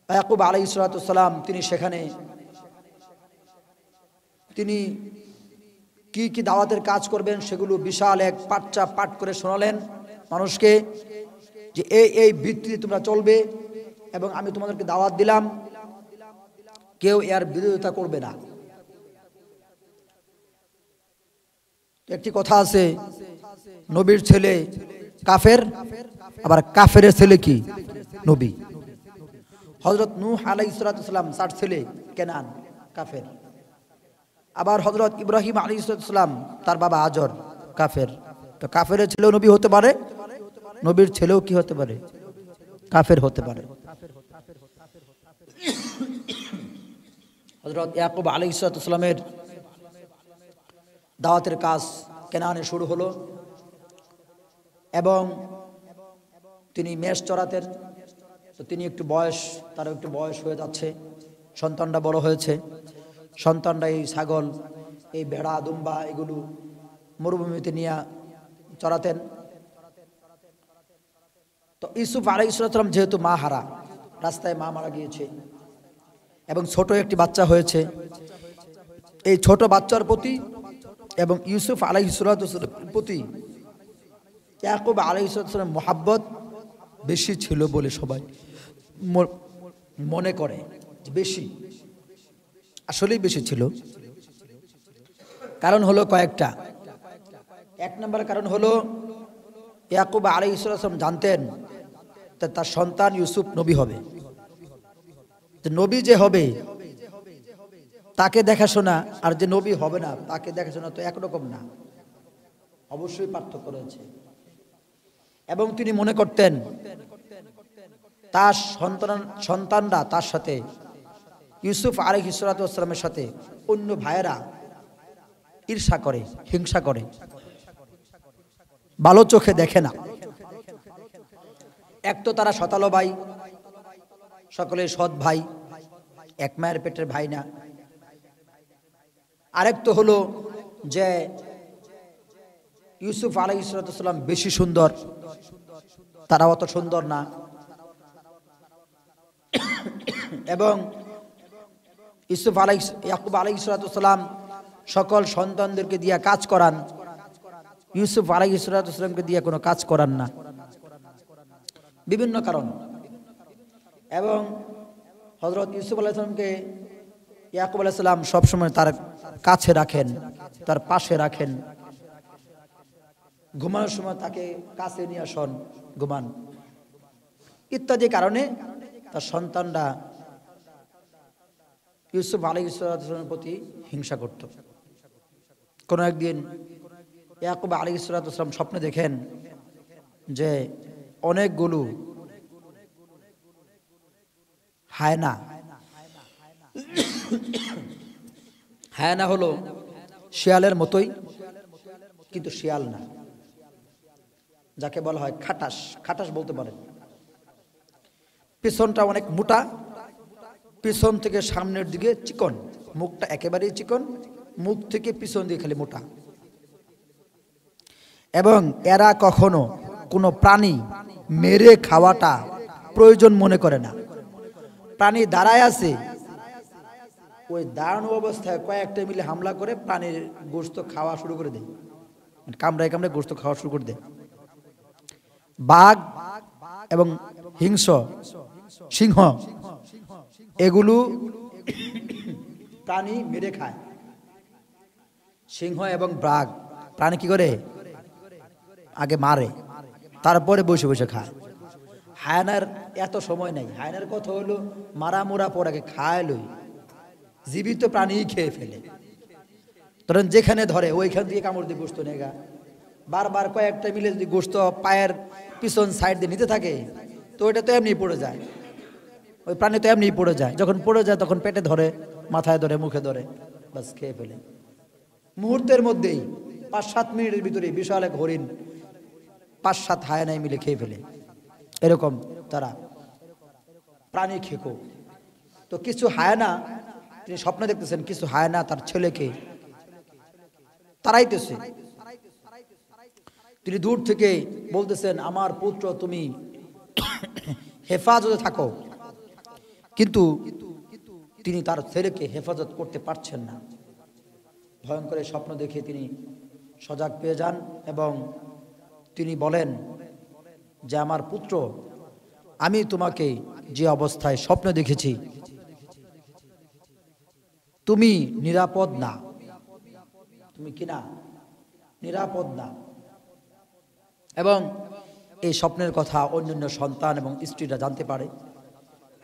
S1: ইয়াকুব আলাইহিস সালাম তিনি সেখানে তিনি কি কি দাওয়াতের কাজ করবেন সেগুলো বিশাল এক পাঠচা পাঠ করে শোনালেন মানুষকে, যে এই ভিত্তিতে তোমরা চলবে এবং আমি তোমাদেরকে দাওয়াত দিলাম, কেউ এর বিরোধিতা করবে না। একটি কথা আছে, নবীর ছেলে কাফের, আবার কাফের ছেলে কি নবী। হযরত নূহ আলাইহিস সালাম তার ছেলে কেনান কাফের, আবার হযরত ইব্রাহিম আলাইহিস সালাম তার বাবা আজর কাফের। তো কাফের ছেলেও নবী হতে পারে, নবীর ছেলেও কি হতে পারে, কাফের হতে পারে। হযরত ইয়াকুব আলাইহিস সালামের দাওয়াতের কাজ কেনানে শুরু হলো এবং তিনি মেষ চড়াতেন। তো তিনি একটু বয়স, তার একটু বয়স হয়ে যাচ্ছে, সন্তানটা বড় হয়েছে, সন্তানরা এই ছাগল, এই ভেড়া, দুম্বা এগুলো মরুভূমিতে নিয়ে চড়াতেন। তো ইউসুফ আলাইহিস সালাম যেহেতু মা হারা, রাস্তায় মা মারা গিয়েছে এবং ছোট একটি বাচ্চা হয়েছে, এই ছোট বাচ্চার প্রতি এবং ইউসুফ আলাইহিস সালামের প্রতি ইয়াকুব আলাইহিস সালামের মোহাব্বত বেশি ছিল বলে সবাই মনে করে। বেশি, আসলেই বেশি ছিল। কারণ হলো কয়েকটা। এক নম্বর কারণ হলো ইয়াকুব আলাইহিস সালাম জানতেন তার সন্তান ইউসুফ নবী হবে। নবী যে হবে তাকে দেখাশোনা, আর যে নবী হবে না তাকে দেখাশোনা তো একরকম না, অবশ্যই পার্থক্য রয়েছে। এবং তিনি মনে করতেন তার সন্তানরা তার সাথে, ইউসুফ আলাইহিস সালামের সাথে অন্য ভাইয়েরা ঈর্ষা করে, হিংসা করে, ভালো চোখে দেখে না। এক তো তারা শতালো ভাই, সকলে সৎ ভাই, এক মায়ের পেটের ভাই না। আরেক তো হলো যে ইউসুফ আলাইহিস সালাম বেশি সুন্দর, তারা অত সুন্দর না। এবং ইয়াকুব আলাইহিস সালাম সকল সন্তানদেরকে দিয়ে কাজ করান, ইউসুফ আলাইহিস সালামকে দিয়ে কোনো কাজ করান না, বিভিন্ন কারণ। এবং হযরত ইউসুফ আলাইহিস সালামকে ইয়াকুব আলাইহিস সালাম সবসময় তার কাছে রাখেন, তার পাশে রাখেন। ঘুমানোর সময় তাকে কাছে নিয়ে আসেন, ঘুমান ইত্যাদি কারণে তার সন্তানরা ইউসুফ আলাইহিস সালামের প্রতি হিংসা করত। কোন একদিন ইয়াকুব আলাইহিস সালাম স্বপ্নে দেখেন যে অনেকগুলো হায়না, হায়না হলো শিয়ালের মতোই কিন্তু শিয়াল না, যাকে বলা হয় খাটাস, খাটাস বলতে পারেন। পিছনটা অনেক মোটা, পিছন থেকে সামনের দিকে চিকন, মুখটা একেবারেই চিকন, মুখ থেকে পিছন দিকে খালি মোটা। এবং এরা কখনো কোনো প্রাণী মেরে খাওয়াটা প্রয়োজন মনে করে না। প্রাণী দাঁড়ায় আছে, ওই দাঁড়ানো অবস্থায় কয়েকটা মিলে হামলা করে প্রাণীর গোশত খাওয়া শুরু করে দেয়, কামড়ায় কামড়ায় গোশত খাওয়া শুরু করে দেয়। বাঘ এবং সিংহ এগুলো প্রাণী মেরে খায়। সিংহ এবং বাঘ প্রাণী কি করে? আগে মারে, তারপরে বসে বসে খায়। হায়নার এত সময় নাই, হায়নার কথা হলো মারা মোরা পর আগে খায় লই, জীবিত প্রাণী খেয়ে ফেলে। ধরেন যেখানে ধরে ওইখান থেকে কামড় দিয়ে গোশত নেগা, বারবার কয়েকটা মিলে যদি গোশত পায়ের পিছন সাইড দিয়ে নিতে থাকে তো ওইটা তো এমনি পড়ে যায়, ওই প্রাণী তো এমনি পড়ে যায়। যখন পড়ে যায় তখন পেটে ধরে, মাথায় ধরে, মুখে ধরে, বাস খেয়ে ফেলে। মুহূর্তের মধ্যেই 5-7 মিনিটের ভিতরে বিশাল এক হরিণ 5-7 হায়নায় মিলে খেয়ে ফেলে। এরকম তারা প্রাণী খেকো। তো কিছু হায়না, তিনি স্বপ্নে দেখতেছেন কিছু হায়না তার ছেলেকে তাড়াইতেছে। তিনি দূর থেকে বলতেছেন, আমার পুত্র তুমি হেফাজতে থাকো। কিন্তু তিনি তার ছেলেকে হেফাজত করতে পারছেন না। ভয়ঙ্কর স্বপ্ন দেখে তিনি সজাগ পেয়ে যান এবং তিনি বলেন যে আমার পুত্র, আমি তোমাকে যে অবস্থায় স্বপ্ন দেখেছি তুমি নিরাপদ না, তুমি কিনা নিরাপদ না। এবং এই স্বপ্নের কথা অন্যান্য সন্তান এবং স্ত্রীরা জানতে পারে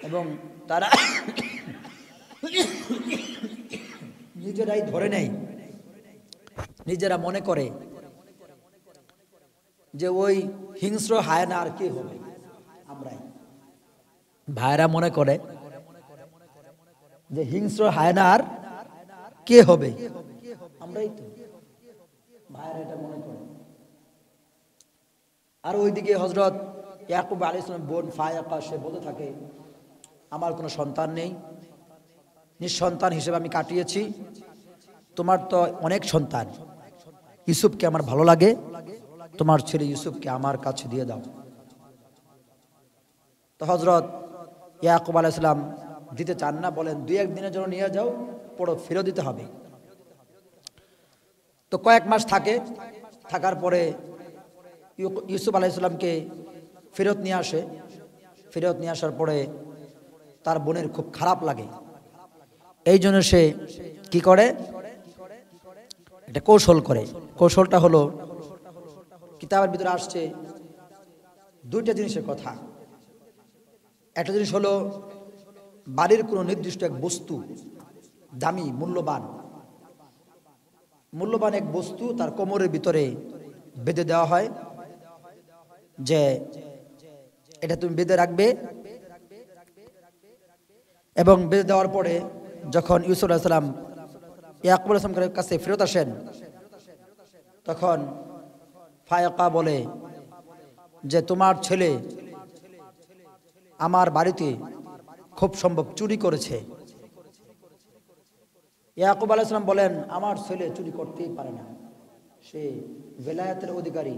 S1: এবং তারা নিজেরাই ধরে নেয়, নিজেরা মনে করে যে ওই হিংস্র হায়না আর কি হবে, আমরাই। ভাইরা মনে করে যে হিংস্র হায়না আর কে হবে, আমরাই তো। ভাইরা এটা মনে করে। আর ওইদিকে হযরত ইয়াকুব আলাইহিস সালাম বোন ফায়াকা সে বলতে থাকে, আমার কোনো সন্তান নেই, নিঃসন্তান হিসেবে আমি কাটিয়েছি, তোমার তো অনেক সন্তান, ইউসুফকে আমার ভালো লাগে, তোমার ছেলে ইউসুফকে আমার কাছে দিয়ে দাও। তো হযরত ইয়াকুব আলাইহিস সালাম দিতে চান না, বলেন 2-1 দিনের জন্য নিয়ে যাও, পরে ফেরত দিতে হবে। তো কয়েক মাস থাকার পরে ইউসুফ আলাইহিস সালামকে ফেরত নিয়ে আসে। ফেরত নিয়ে আসার পরে তার বোনের খুব খারাপ লাগে। এই জন্য সে কি করে, একটা কৌশল করে। কৌশলটা হলো, কিতাবের ভিতরে আসছে 2টা জিনিসের কথা। একটা জিনিস হলো বাড়ির কোনো নির্দিষ্ট এক বস্তু, দামি মূল্যবান এক বস্তু তার কোমরের ভিতরে বেঁধে দেওয়া হয় যে এটা তুমি বেঁধে রাখবে। এবং বেঁধে দেওয়ার পরে যখন ইউসুফ আলাইহিস সালাম ইয়াকুব আলাইহিস সালামের কাছে ফেরত আসেন, তখন ফায়াকা বলে যে তোমার ছেলে আমার বাড়িতে খুব সম্ভব চুরি করেছে। ইয়াকুব আলাইহিস সালাম বলেন, আমার ছেলে চুরি করতেই পারে না, সে ভেলায়াতের অধিকারী,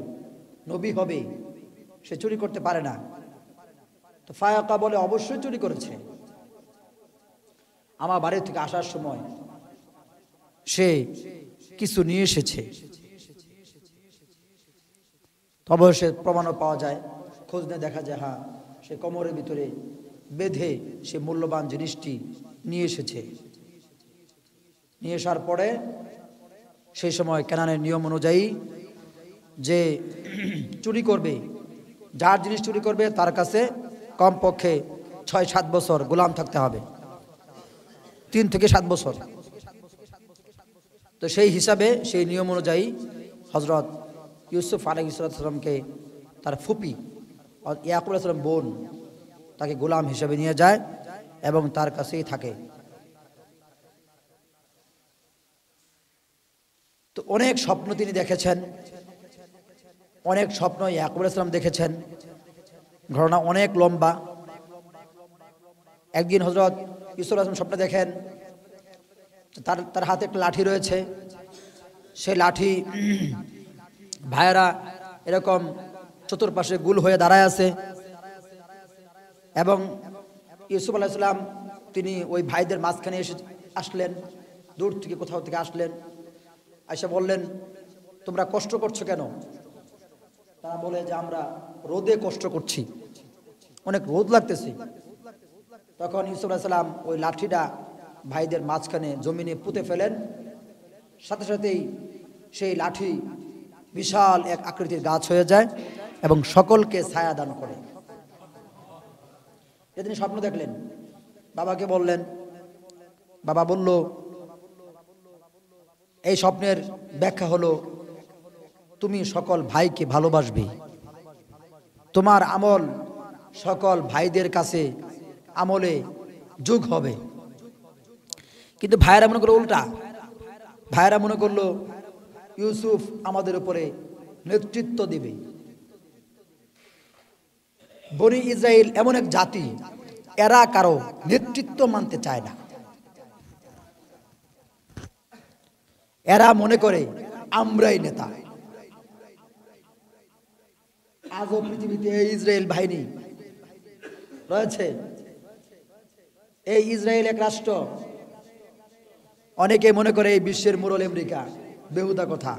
S1: নবী হবে, সে চুরি করতে পারে না। তো ফায়াকা বলে, অবশ্যই চুরি করেছে, আমার বাড়ি থেকে আসার সময় সে কিছু নিয়ে এসেছে। তবে সে প্রমাণও পাওয়া যায়, খোঁজ নিয়ে দেখা যায় হ্যাঁ সে কোমরের ভিতরে বেঁধে সে মূল্যবান জিনিসটি নিয়ে এসেছে। নিয়ে আসার পরে সেই সময় কেনানের নিয়ম অনুযায়ী যে চুরি করবে, যার জিনিস চুরি করবে তার কাছে কমপক্ষে 6-7 বছর গোলাম থাকতে হবে, 3 থেকে 7 বছর। তো সেই হিসাবে সেই নিয়ম অনুযায়ী হযরত ইউসুফ আলাইহিস সালামকে তার ফুপি ইয়াকুব আলাইহিস সালাম বোন তাকে গোলাম হিসেবে নিয়ে যায় এবং তার কাছেই থাকে। তো অনেক স্বপ্ন তিনি দেখেছেন, অনেক স্বপ্ন ইয়াকুব আলাইহিস সালাম দেখেছেন, ঘটনা অনেক লম্বা। একদিন হযরত ইউসুফ আলাইহিস সালাম স্বপ্নে দেখেন তার হাতে একটা লাঠি রয়েছে, সেই লাঠি ভাইয়েরা এরকম চতুর্পাশে গুল হয়ে দাঁড়ায় আছে এবং ইউসুফ আলাইহিস সালাম তিনি ওই ভাইদের মাঝখানে এসে আসলেন, দূর থেকে কোথাও থেকে আসলেন, আয়সা বললেন তোমরা কষ্ট করছো কেন? তারা বলে যে আমরা রোদে কষ্ট করছি, অনেক রোদ লাগতেছে। তখন ইউসুফ আলাইহিস সালাম ওই লাঠিটা ভাইদের মাঝখানে জমিনে পুঁতে ফেলেন, সাথে সাথেই সেই লাঠি বিশাল এক আকৃতির গাছ হয়ে যায় এবং সকলকে ছায়া দান করে। তিনি স্বপ্ন দেখলেন, বাবাকে বললেন, বাবা বলল এই স্বপ্নের ব্যাখ্যা হলো তুমি সকল ভাইকে ভালোবাসবে, তোমার আমল সকল ভাইদের কাছে আমলে যোগ হবে। কিন্তু ভাইয়েরা মনে করলো উল্টা, ভাইয়েরা মনে করলো ইউসুফ আমাদের উপরে নেতৃত্ব দিবে। বনি ইসরাইল এমন এক জাতি, এরা কারো নেতৃত্ব মানতে চায় না, এরা মনে করে আমরাই নেতা। আজও পৃথিবীতে এই ইসরায়েল বাহিনী রয়েছে, এই ইসরায়েল এক রাষ্ট্র। অনেকে মনে করে এই বিশ্বের মুরল আমেরিকা, বেহুদা কথা।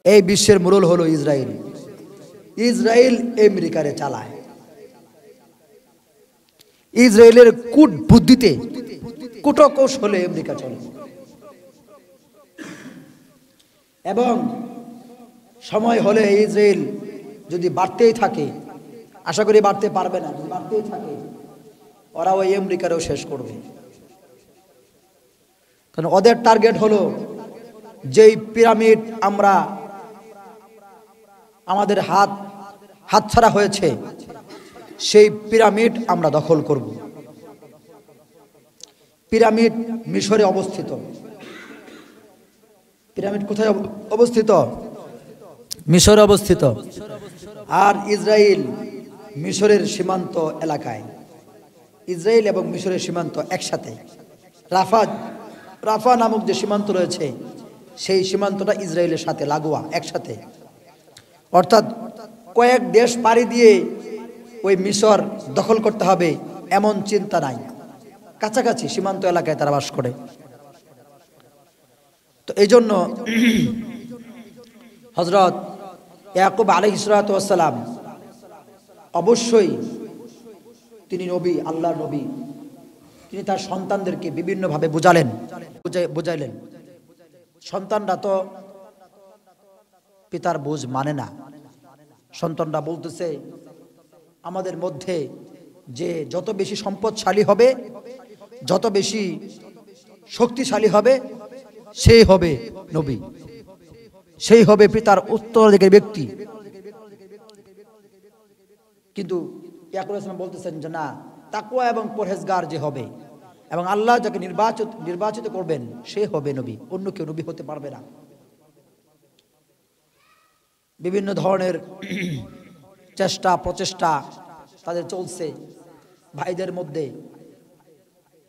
S1: এই বিশ্বের মুরল হলো ইসরায়েল, ইসরায়েল আমেরিকারে চালায়। ইসরায়েলের কূট বুদ্ধিতে কুটকৌশলে আমেরিকা চলে এবং সময় হলে ইসরায়েল যদি বাড়তেই থাকে, আশা করি বাড়তে পারবে না, যদি বাড়তেই থাকে ওরা ওই আমেরিকারও শেষ করবে। কারণ ওদের টার্গেট হলো যেই পিরামিড আমরা আমাদের হাতছাড়া হয়েছে সেই পিরামিড আমরা দখল করব। পিরামিড মিশরে অবস্থিত। পিরামিড কোথায় অবস্থিত? মিশরে অবস্থিত। আর ইসরায়েল মিশরের সীমান্ত এলাকায়, ইসরায়েল এবং মিশরের সীমান্ত একসাথে। রাফা নামক যে সীমান্ত রয়েছে সেই সীমান্তটা ইসরায়েলের সাথে লাগোয়া, একসাথে। অর্থাৎ কয়েক দেশ পাড়ি দিয়ে ওই মিশর দখল করতে হবে এমন চিন্তা নাই, কাছাকাছি সীমান্ত এলাকায় তারা বাস করে। তো এই জন্য হযরত ইয়াকুব আলাইহিস সালাতু ওয়াস সালাম অবশ্যই তিনি নবী, আল্লাহর নবী, তিনি তার সন্তানদেরকে বিভিন্নভাবে বুঝাইলেন। সন্তানরা তো পিতার বুঝ মানে না। সন্তানরা বলতেছে আমাদের মধ্যে যে যত বেশি সম্পদশালী হবে, যত বেশি শক্তিশালী হবে, সেই হবে নবী, সেই হবে পিতার উত্তরাধিকারী ব্যক্তি। কিন্তু ইয়াকুব আলাইহিস সালাম বলতেছেন যে না, তাকওয়া এবং পরহেজগার যে হবে এবং আল্লাহ যাকে নির্বাচিত করবেন সে হবে নবী, অন্য কেউ নবী হতে পারবে না। বিভিন্ন ধরনের প্রচেষ্টা তাদের চলছে ভাইদের মধ্যে।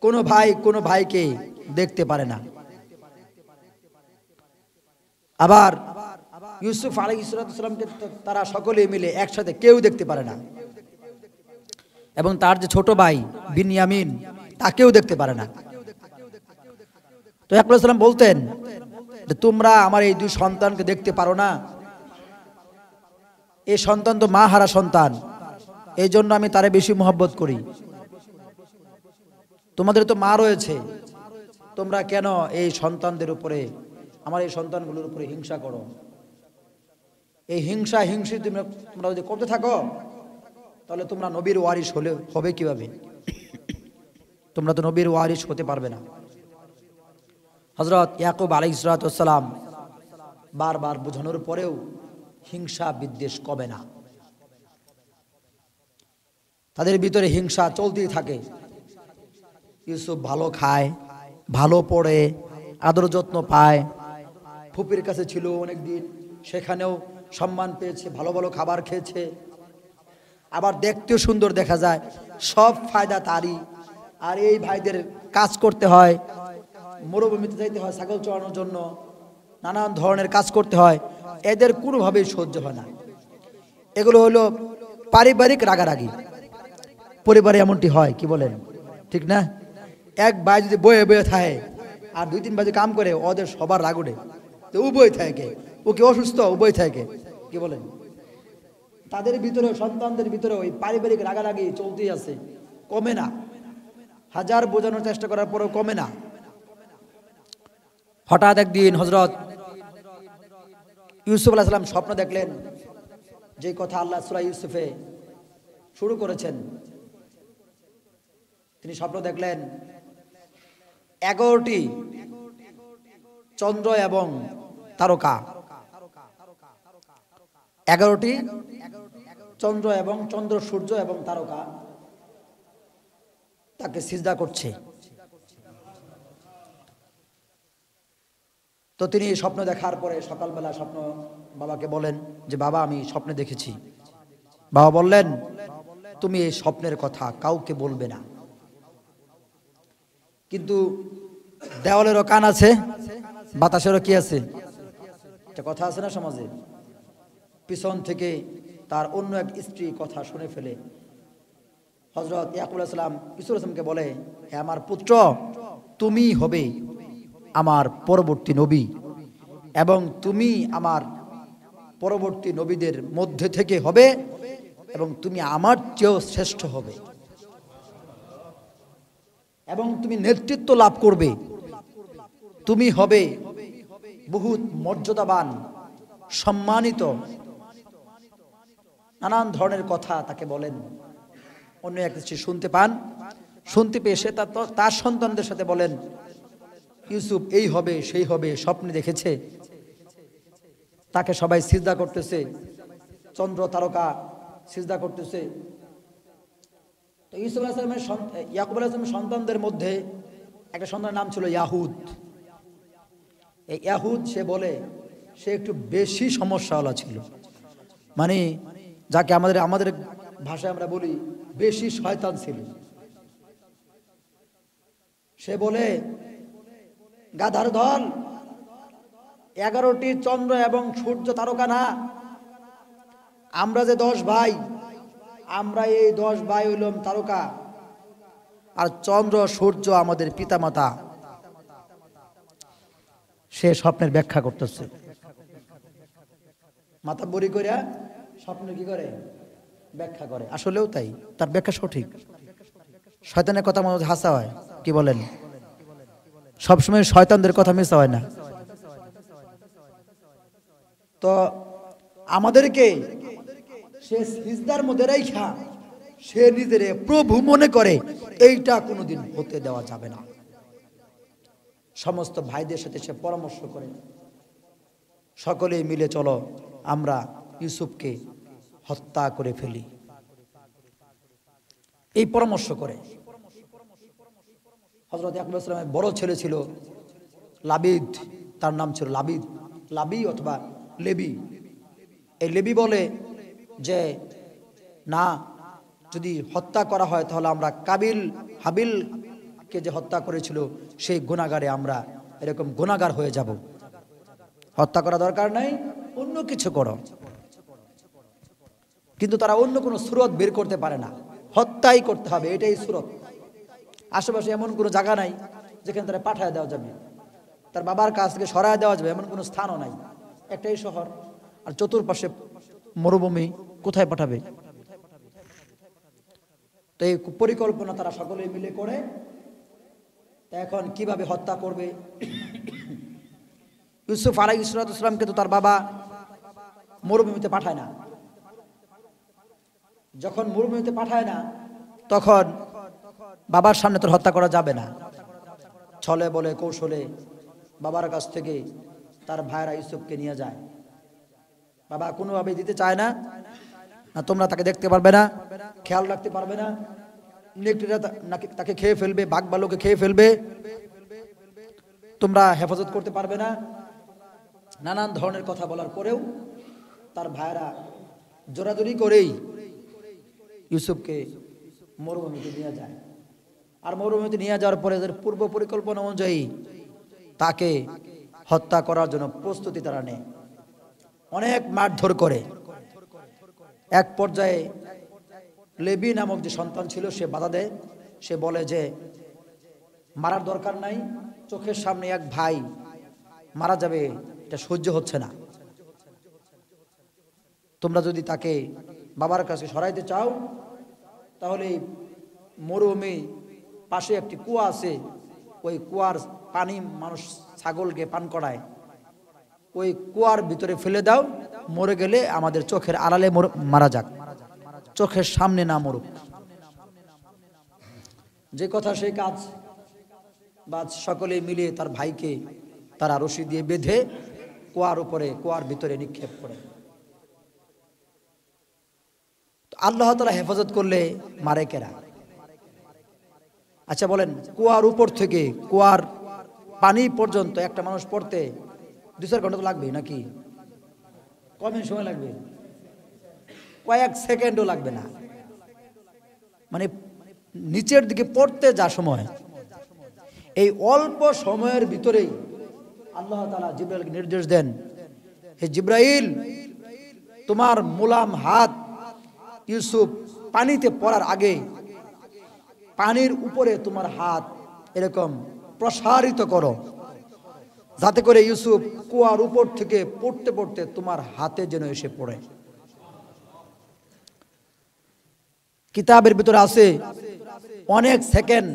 S1: কোনো ভাই কোনো ভাইকে দেখতে পারে না। আবার ইউসুফ আলাইহিস সালামকে তারা সকলে মিলে একসাথে কেউ দেখতে পারে না এবং তার যে ছোট ভাই বিনয়ামিন তাকেও দেখতে পারে না। তো ইয়াকুব আলাইহিস সালাম বলতেন যে তোমরা আমার এই দুই সন্তানকে দেখতে পারো না, এই সন্তান তো মা হারা সন্তান, এই জন্য আমি তারে বেশি মহব্বত করি। তোমাদের তো মা রয়েছে, তোমরা কেন এই সন্তানদের উপরে, আমার এই সন্তানগুলোর উপরে হিংসা করো? এই হিংসা হিংসি তোমরা যদি করতে থাকো, তাহলে তোমরা নবীর ওয়ারিস হবে কিভাবে? তোমরা তো নবীর ওয়ারিস হতে পারবে না। হযরত ইয়াকুব আলাইহিস সালাম বারবার বোঝানোর পরেও হিংসা বিদ্বেষ কমে না, তাদের ভিতরে হিংসা চলতেই থাকে। ইউসুফ ভালো খায়, ভালো পড়ে, আদর যত্ন পায়, ফুপির কাছে ছিল অনেকদিন, সেখানেও সম্মান পেয়েছে, ভালো ভালো খাবার খেয়েছে, আবার দেখতেও সুন্দর দেখা যায়, সব ফায়দা তারই। আর এই ভাইদের কাজ করতে হয়, মরুভূমিতে যাইতে হয় ছাগল চড়ানোর জন্য, নানান ধরনের কাজ করতে হয়, এদের কোনোভাবেই সহ্য হয় না। এগুলো হলো পারিবারিক রাগারাগি, পরিবারে এমনটি হয়, কি বলেন ঠিক না? এক ভাই যদি বয়ে বয়ে থাকে আর 2-3 বাজে কাম করে, ওদের সবার রাগ ওঠে, তো উভয় থাকে, ও কি অসুস্থ, উভয় থাকে, কি বলেন? তাদের ভিতরে, সন্তানদের ভিতরে ওই পারিবারিক রাগারাগি চলতেই আছে, কমে না, হাজার বোঝানোর চেষ্টা করার পরেও কমে না। হঠাৎ একদিন হযরত ইউসুফ আলাইহিস সালাম স্বপ্ন দেখলেন, যে কথা আল্লাহ সূরা ইউসুফে শুরু করেছেন। তিনি স্বপ্ন দেখলেন 11টি চন্দ্র এবং তারকা, 11টি চন্দ্র এবং চন্দ্র, সূর্য এবং তারকা তাকে সিজদা করছে। তো তিনি স্বপ্ন দেখার পরে সকালবেলা স্বপ্ন বাবাকে বলেন যে বাবা, আমি স্বপ্নে দেখেছি। বাবা বললেন, তুমি এই স্বপ্নের কথা কাউকে বলবে না। কিন্তু দেওয়ালেরও কান আছে, বাতাসেরও কি আছে, একটা কথা আছে না সমাজে, পিছন থেকে তার অন্য এক স্ত্রী কথা শুনে ফেলে হযরত ইয়াকুব আলাইহিস সালাম ইউসুফ আলাইহিস সালামকে বলে, হে আমার পুত্র, তুমি হবে আমার পরবর্তী নবী, এবং তুমি আমার পরবর্তী নবীদের মধ্যে থেকে হবে, এবং তুমি আমার চেয়েও শ্রেষ্ঠ হবে, এবং তুমি নেতৃত্ব লাভ করবে, তুমি হবে বহুত মর্যাদাবান, সম্মানিত, নানান ধরনের কথা তাকে বলেন। অন্য এক কিছু শুনতে পান, শুনতে পেয়ে সে তার সন্তানদের সাথে বলেন, ইউসুফ এই হবে সেই হবে, স্বপ্নে দেখেছে। তাকে সবাই সিজদা করতেছে, চন্দ্র তারকা সিজদা করতেছে। তো ইউসুফ আলাইহিস সালামের ইয়াকুব আলাইহিস সালামের সন্তানদের মধ্যে একটা সন্তানের নাম ছিল ইয়াহুদ। এই ইয়াহুদ, সে বলে সে একটু বেশি সমস্যাওয়ালা ছিল, মানে যাকে আমাদের ভাষায় আমরা বলি বেশি শয়তান ছিল। সে বলে, গাধার দল, 11টি চন্দ্র এবং সূর্য তারকা না, আমরা যে 10 ভাই, আমরা এই 10 ভাই হইলাম তারকা, আর চন্দ্র সূর্য আমাদের পিতামাতা। সে স্বপ্নের ব্যাখ্যা করতেছে, মাথা বড়ি করে স্বপ্ন কি করে, ব্যাখ্যা করে। আসলেও তাই, তার ব্যাখ্যা সঠিক। শয়তানের কথা মনে হাসা হয়, কি বলেন? সবসময় শয়তানদের কথা মিশা হয় না। তো আমাদেরকে সে সিজদার মধ্যে রাইখা সে নিজের প্রভু মনে করে, এইটা কোনোদিন হতে দেওয়া যাবে না। সমস্ত ভাইদের সাথে সে পরামর্শ করে, সকলেই মিলে চলো আমরা ইউসুফকে হত্যা করে ফেলি, এই পরামর্শ করে। হযরত ইয়াকুব আলাইহিস সালামের বড় ছেলে ছিল লাবিদ, তার নাম ছিল লাবি অথবা লেবি। এই লেবি বলে যে না, যদি হত্যা করা হয় তাহলে আমরা হাবিলকে যে হত্যা করেছিল সেই গুনাহগারে আমরা এরকম গুনাহগার হয়ে যাব, হত্যা করা দরকার নাই, অন্য কিছু করো। কিন্তু তারা অন্য কোনো সুরত বের করতে পারে না, হত্যাই করতে হবে, এটাই সুরত। আশেপাশে এমন কোনো জায়গা নাই যেখানে তারা পাঠায় দেওয়া যাবে, তার বাবার কাছ থেকে সরায় দেওয়া যাবে এমন কোনো স্থানও নাই। একটাই শহর, আর চতুর্পাশে মরুভূমি, কোথায় পাঠাবে? তো এই পরিকল্পনা তারা সকলে মিলে করে। এখন কিভাবে হত্যা করবে? ইউসুফ আলাইহিস সালামকে তো তার বাবা মরুভূমিতে পাঠায় না। যখন মরুভূমিতে পাঠায় না, তখন বাবার সামনে তোর হত্যা করা যাবে না। ছলে বলে কৌশলে বাবার কাছ থেকে তার ভাইরা ইউসুফকে নিয়ে যায়। বাবা কোনোভাবে দিতে চায় না, না তোমরা তাকে দেখতে পারবে না, খেয়াল রাখতে পারবে না, নেকড়েরা তাকে খেয়ে ফেলবে, বাঘ ভালুকে খেয়ে ফেলবে, তোমরা হেফাজত করতে পারবে না। নানান ধরনের কথা বলার পরেও তার ভাইরা জোরাজোরি করেই ইউসুফকে মরুভূমিতে নিয়ে যায়। আর মরুভূমিতে নিয়ে যাওয়ার পরে পূর্ব পরিকল্পনা অনুযায়ী তাকে হত্যা করার জন্য প্রস্তুতি তারা নেয়। অনেক মারধর করে। এক পর্যায়ে লেবি নামক যে সন্তান ছিল সে বাধা দেয়। সে বলে যে মারার দরকার নাই, চোখের সামনে এক ভাই মারা যাবে, এটা সহ্য হচ্ছে না। তোমরা যদি তাকে বাবার কাছে সরাইতে চাও তাহলে মরুভূমি পাশে একটি কুয়া আছে, ওই কুয়ার পানি মানুষ ছাগলকে পান করায়, ওই কুয়ার ভিতরে ফেলে দাও, মরে গেলে আমাদের চোখের আড়ালে মারা যাক, চোখের সামনে না মরুক। যে কথা সেই কাজ। বাদ সকলে মিলে তার ভাইকে তারা রশি দিয়ে বেঁধে কুয়ার ভিতরে নিক্ষেপ করে। আল্লাহ তাআলা হেফাজত করলে মারে কেরা? আচ্ছা বলেন, কুয়ার উপর থেকে কুয়ার পানি পর্যন্ত একটা মানুষ পড়তে 2-4 ঘন্টা তো লাগবে নাকি? কমই সময় লাগবে, কয়েক সেকেন্ডও লাগবে না। মানে নিচের দিকে পড়তে যা সময়, এই অল্প সময়ের ভিতরেই আল্লাহ তাআলা জিবরাইলকে নির্দেশ দেন, হে জিবরাইল, তোমার মুলাম হাত ইউসুফ পানিতে পড়ার আগে পানির উপরে তোমার হাত এরকম প্রসারিত করো, যাতে করে ইউসুফ কুয়ার উপর থেকে পড়তে পড়তে তোমার হাতে যেন এসে পড়ে। কিতাবের ভিতরে আছে অনেক সেকেন্ড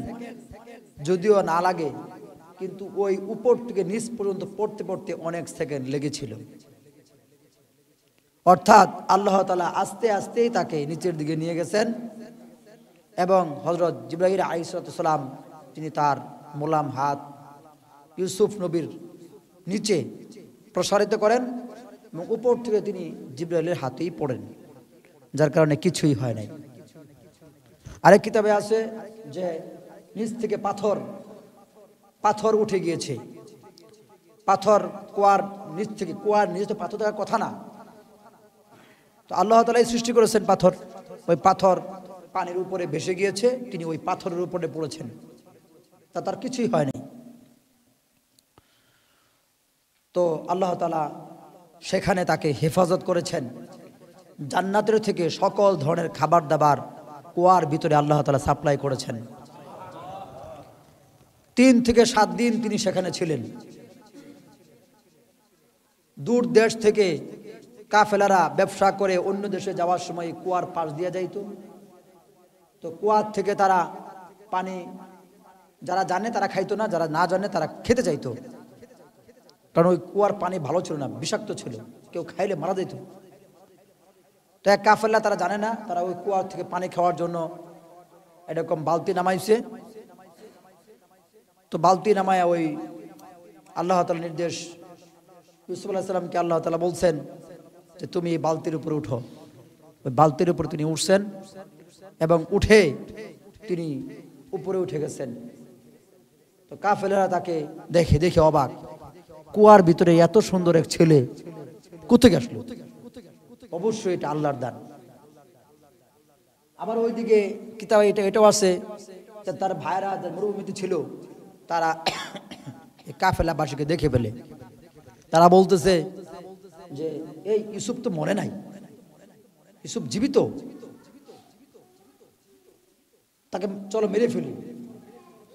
S1: যদিও না লাগে, কিন্তু ওই উপর থেকে নিচ পর্যন্ত পড়তে পড়তে অনেক সেকেন্ড লেগেছিল। অর্থাৎ আল্লাহ তাআলা আস্তে আস্তেই তাকে নিচের দিকে নিয়ে গেছেন এবং হযরত জিবরাইল আলাইহিস সালাম তিনি তার মোলাম হাত ইউসুফ নবীর নিচে প্রসারিত করেন এবং উপর থেকে তিনি জিবরাইলের হাতেই পড়েন, যার কারণে কিছুই হয় নাই। আরেক কিতাবে আছে যে নিচ থেকে পাথর উঠে গিয়েছে। পাথর কুয়ার নিচ তো পাথর থাকার কথা না, তো আল্লাহ তাআলাই সৃষ্টি করেছেন পাথর। ওই পাথর পানির উপরে ভেসে গিয়েছে, তিনি ওই পাথরের উপরে পড়েছেন, তার কিছুই হয়নি। তো আল্লাহ তাআলা সেখানে তাকে হেফাজত করেছেন। জান্নাতের থেকে সকল ধরনের খাবার দাবার কুয়ার ভিতরে আল্লাহ তাআলা সাপ্লাই করেছেন। 3 থেকে 7 দিন তিনি সেখানে ছিলেন। দূর দেশ থেকে কাফেলারা ব্যবসা করে অন্য দেশে যাওয়ার সময় কুয়ার পাশ দিয়ে যাইতো। তো কুয়ার থেকে তারা পানি, যারা জানে তারা খাইতো না, যারা না জানে তারা খেতে চাইতো, কারণ ওই কুয়ার পানি ভালো ছিল না, বিষাক্ত ছিল, কেউ খাইলে মারা যেত। তো এক কাফেলা তারা জানে না, তারা ওই কুয়ার থেকে পানি খাওয়ার জন্য এরকম বালতি নামাইছে। তো বালতি নামায় ওই আল্লাহ তাআলার নির্দেশ, ইউসুফ আলাইহিস সালামকে আল্লাহ তাআলা বলছেন যে তুমি এই বালতির উপরে উঠো। ওই বালতির উপর তিনি উঠছেন এবং উঠে তিনি উপরে উঠে গেছেন। তো কাফেলারা তাকে দেখে অবাক, কুয়ার ভিতরে এত সুন্দর এক ছেলে কোথেকে আসলো? অবশ্যই এটা আল্লাহর দান। আবার ওইদিকে কিতাবে এটাও আছে যে তার ভাইরা যারা মরুভূমিতে ছিল তারা কাফেলাবাসীকে দেখে ফেলে, তারা বলতেছে যে এই ইউসুফ তো মরে নাই, ইউসুফ জীবিত, তাকে চলো মেরে ফেলি।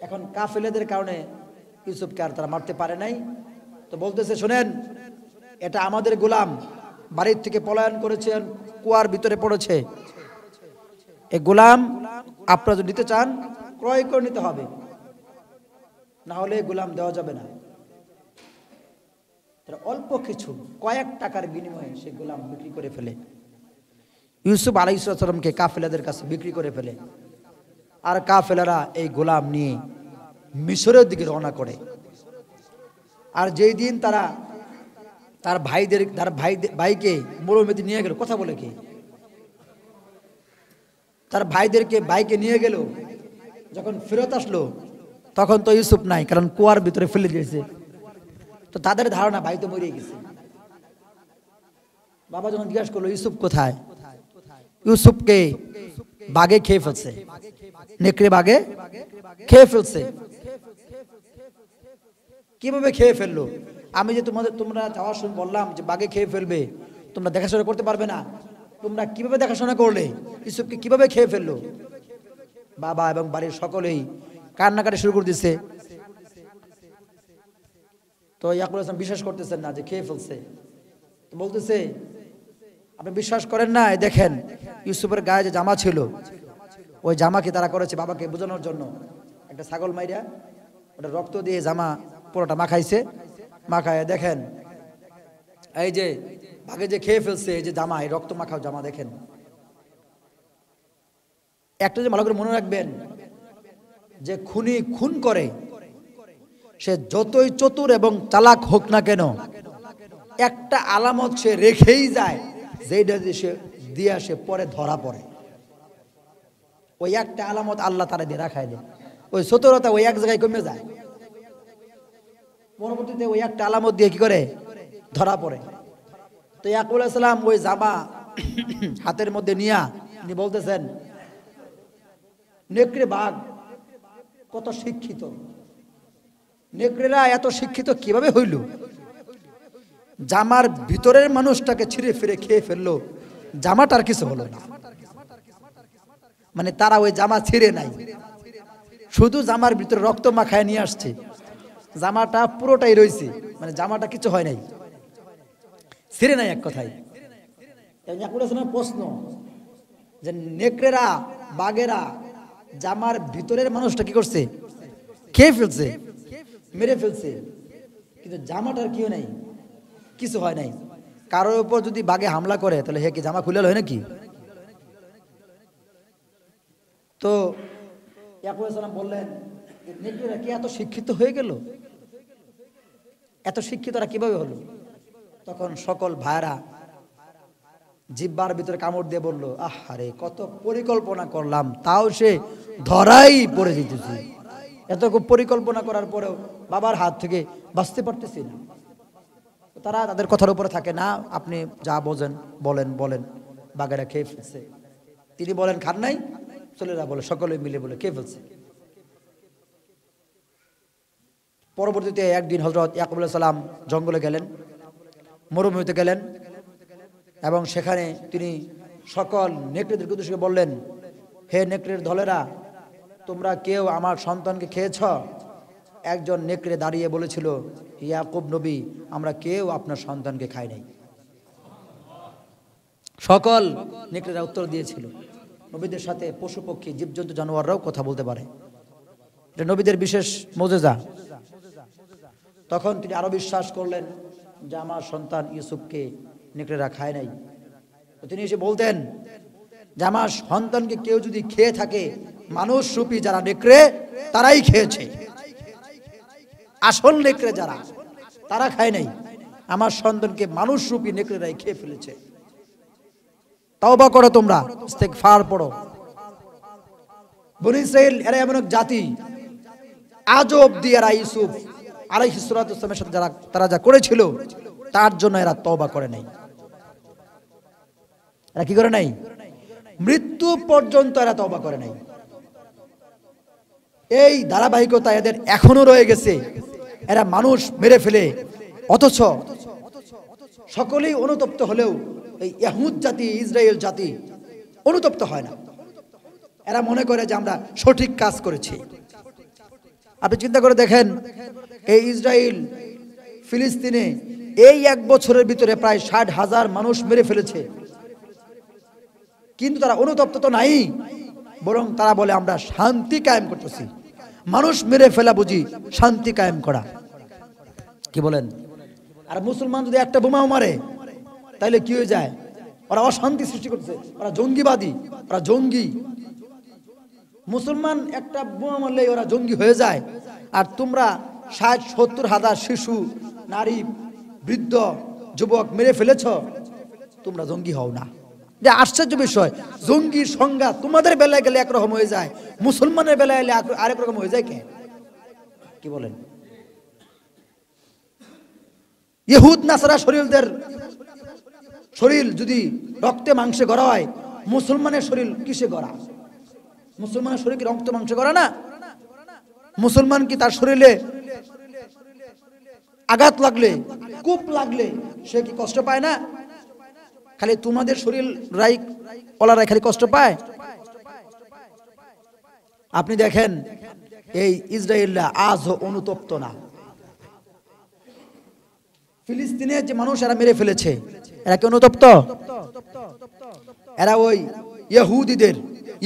S1: এখন কাফেলাদের কারণে ইউসুফকে আর তারা মারতে পারে নাই। তো বলতেছে শোনেন, এটা আমাদের গোলাম, বাড়ির থেকে পলায়ন করেছেন, কুয়ার ভিতরে পড়েছে। এই গোলাম আপনারা যদি নিতে চান ক্রয় করে নিতে হবে, না হলে গোলাম দেওয়া যাবে না। অল্প কিছু কয়েক টাকার বিনিময়ে সে গোলাম বিক্রি করে ফেলে। ইউসুফ আলাইহিস সালামকে কাফেলাদের কাছে বিক্রি করে ফেলে, আর কাফেলারা এই গোলাম নিয়ে মিশরের দিকে রওনা করে। আর যেই দিন তারা তার ভাইকে মরুভূমিতে নিয়ে গেল, কথা বলে কি তার ভাইদেরকে বাইকে নিয়ে গেল, যখন ফেরত আসলো তখন তো ইউসুফ নাই, কারণ কুয়ার ভিতরে ফেলে দিয়েছে। তো তাদের ধারণা ভাই তো মরে গেছে। বাবা যখন জিজ্ঞাসা করলো ইউসুফ কোথায়, ইউসুফকে বাঘে খেয়ে ফেলছে, নেকড়ে বাঘে খেয়ে ফেলছে। কিভাবে খেয়ে ফেললো? আমি যে তোমরা যাওয়ার সময় বললাম যে বাঘে খেয়ে ফেলবে, তোমরা দেখাশোনা করতে পারবে না, তোমরা কিভাবে দেখাশোনা করলে? ইউসুফকে কিভাবে খেয়ে ফেললো? বাবা এবং বাড়ির সকলেই কান্নাকাটি শুরু করে দিচ্ছে। তো ইয়াকুব আলাইহিস সালাম বিশ্বাস করতেছেন না যে খেয়ে ফেলছে। তো বলতেছে আপনি বিশ্বাস করেন না, দেখেন ইউসুফের গায়ে যে জামা ছিল, ওই জামাকে তারা করেছে বাবাকে বোঝানোর জন্য, একটা ছাগল মাইরা ওটা রক্ত দিয়ে জামা পুরোটা মাখাইছে। মাখায় দেখেন এই যে বাঘে যে খেয়ে ফেলছে, এই যে জামা, এই রক্ত মাখাও জামা দেখেন। একটা যে ভালো করে মনে রাখবেন, যে খুনি খুন করে সে যতই চতুর এবং চালাক হোক না কেন, একটা আলামত সে রেখেই যায়, যেটা সে দিয়ে সে পরে ধরা পড়ে। ওই একটা আলামত আল্লাহ তারা দিয়ে রাখায় দেয়, ওই চতুরতা ওই এক জায়গায় কমে যায়, পরবর্তীতে ওই একটা আলামত দিয়ে কি করে ধরা পড়ে। তো ইয়াকুব আলাইহিস সালাম ওই জামা হাতের মধ্যে নিয়া তিনি বলতেছেন, নেকড়ে বাঘ কত শিক্ষিত, নেকড়েরা এত শিক্ষিত কিভাবে হইল? জামার ভিতরের মানুষটাকে ছিঁড়ে ফিরে খেয়ে ফেললো, জামাটার কিছু হলো না। মানে তারা ওই জামা ছিঁড়ে নাই, শুধু জামার ভিতরে রক্ত মাখায় নিয়ে আসছে, জামাটা পুরোটাই রয়েছে, মানে জামাটা কিছু হয় নাই, ছিঁড়ে নাই এক কথায়। প্রশ্ন যে নেকড়েরা বাঘেরা জামার ভিতরের মানুষটা কি করছে? খেয়ে ফেলছে, মেরে ফেলছে, কিন্তু জামাটার কিও নাই, কিছু হয় নাই। কারোর উপর যদি বাঘে হামলা করে তাহলে হে কি জামা খুলে হয় নাকি? তো ইয়াকুব আলাইহিস সালাম বললেন, নেকড়েরা কি এত শিক্ষিত হয়ে গেল? এত শিক্ষিতরা কিভাবে হলো? তখন সকল ভাইরা জিহ্বার ভিতরে কামড় দিয়ে বলল, আহারে কত পরিকল্পনা করলাম, তাও সে ধরাই পড়ে যেতেছে। এত খুব পরিকল্পনা করার পরেও বাবার হাত থেকে বাঁচতে পারতেছি না। তারা তাদের কথার উপরে থাকে না, আপনি যা বোঝেন বলেন। বাঘেরা খেয়ে ফেলছে, তিনি বলেন খান নাই, ছেলেরা বলে, সকলে মিলে বলে খেয়ে ফেলছে। পরবর্তীতে একদিন হযরত ইয়াকুব আলাইহিস সালাম জঙ্গলে গেলেন, মরুভূমিতে গেলেন, এবং সেখানে তিনি সকল নেকড়েদেরকে উদ্দেশ্য করে বললেন, হে নেকড়ের দলেরা, তোমরা কেউ আমার সন্তানকে খেয়েছ? একজন নেকড়ে দাঁড়িয়ে বলেছিল, ইয়াকুব নবী, আমরা কেউ আপনার সন্তানকে খাই নাই। সকল নেকড়েরা উত্তর দিয়েছিল। নবীদের সাথে পশু পক্ষী জীবজন্তু জানোয়াররাও কথা বলতে পারে, এটা নবীদের বিশেষ মুজিজা। তখন তিনি আরো বিশ্বাস করলেন যে আমার সন্তান ইউসুফকে নেকড়েরা খায় নাই। তো তিনি এসে বলতেন যে আমার সন্তানকে কেউ যদি খেয়ে থাকে, মানুষ রূপী যারা নেকড়ে তারাই খেয়েছে, আসল নেকড়ে যারা তারা খায় নাই, আমার সন্তানকে মানুষ রূপী নেকড়েরাই খেয়ে ফেলেছে। তওবা করো, তোমরা ইস্তেগফার পড়ো। বনী ইসরাইল এরা এমন এক জাতি, আজও অবধি এরা ইউসুফ আলাইহিস সালাতু ওয়াস সালামের সাথে তারা যা করেছিল তার জন্য এরা তওবা করে নাই। এরা কি করে নাই? মৃত্যু পর্যন্ত এরা তওবা করে নাই। এই ধারাবাহিকতা এদের এখনো রয়ে গেছে। এরা মানুষ মেরে ফেলে, অথচ সকলেই অনুতপ্ত হলেও এই ইহুদ জাতি, ইসরায়েল জাতি অনুতপ্ত হয় না। এরা মনে করে যে আমরা সঠিক কাজ করেছি। আপনি চিন্তা করে দেখেন, এই ইসরায়েল ফিলিস্তিনে এই 1 বছরের ভিতরে প্রায় 60,000 মানুষ মেরে ফেলেছে, কিন্তু তারা অনুতপ্ত তো নাই, বরং তারা বলে আমরা শান্তি কায়েম করতেছি। মানুষ মেরে ফেলা বুঝি শান্তি কায়েম করা? কি বলেন? আর মুসলমান যদি একটা বোমাও মারে তাহলে কি হয়ে যায়? ওরা অশান্তি সৃষ্টি করছে, ওরা জঙ্গিবাদী, ওরা জঙ্গি। মুসলমান একটা বোমা মারলেই ওরা জঙ্গি হয়ে যায়, আর তোমরা 60-70 হাজার শিশু, নারী, বৃদ্ধ, যুবক মেরে ফেলেছ, তোমরা জঙ্গি হও না। যে আশ্চর্য বিষয়, জঙ্গির সংজ্ঞা তোমাদের বেলায় গেলে একরকম হয়ে যায়, মুসলমানের বেলায় গেলে আরেক রকম হয়ে যায়। কি বলেন? ইহুদ নাসারা শরীরদের শরীর যদি রক্তে মাংসে গড়া হয়, মুসলমানের শরীর কিসে গড়া? মুসলমানের শরীর কি রক্ত মাংসে গড়া না? মুসলমান কি তার শরীরে আঘাত লাগলে, কূপ লাগলে সে কি কষ্ট পায় না? খালি তোমাদের শরীর ওলারাই খালি কষ্ট পায়? আপনি দেখেন এই ইসরায়েলরা আজও অনুতপ্ত না। ফিলিস্তিনের যে মানুষ এরা মেরে ফেলেছে, এরা কি অনুতপ্ত? এরা ওই ইহুদিদের,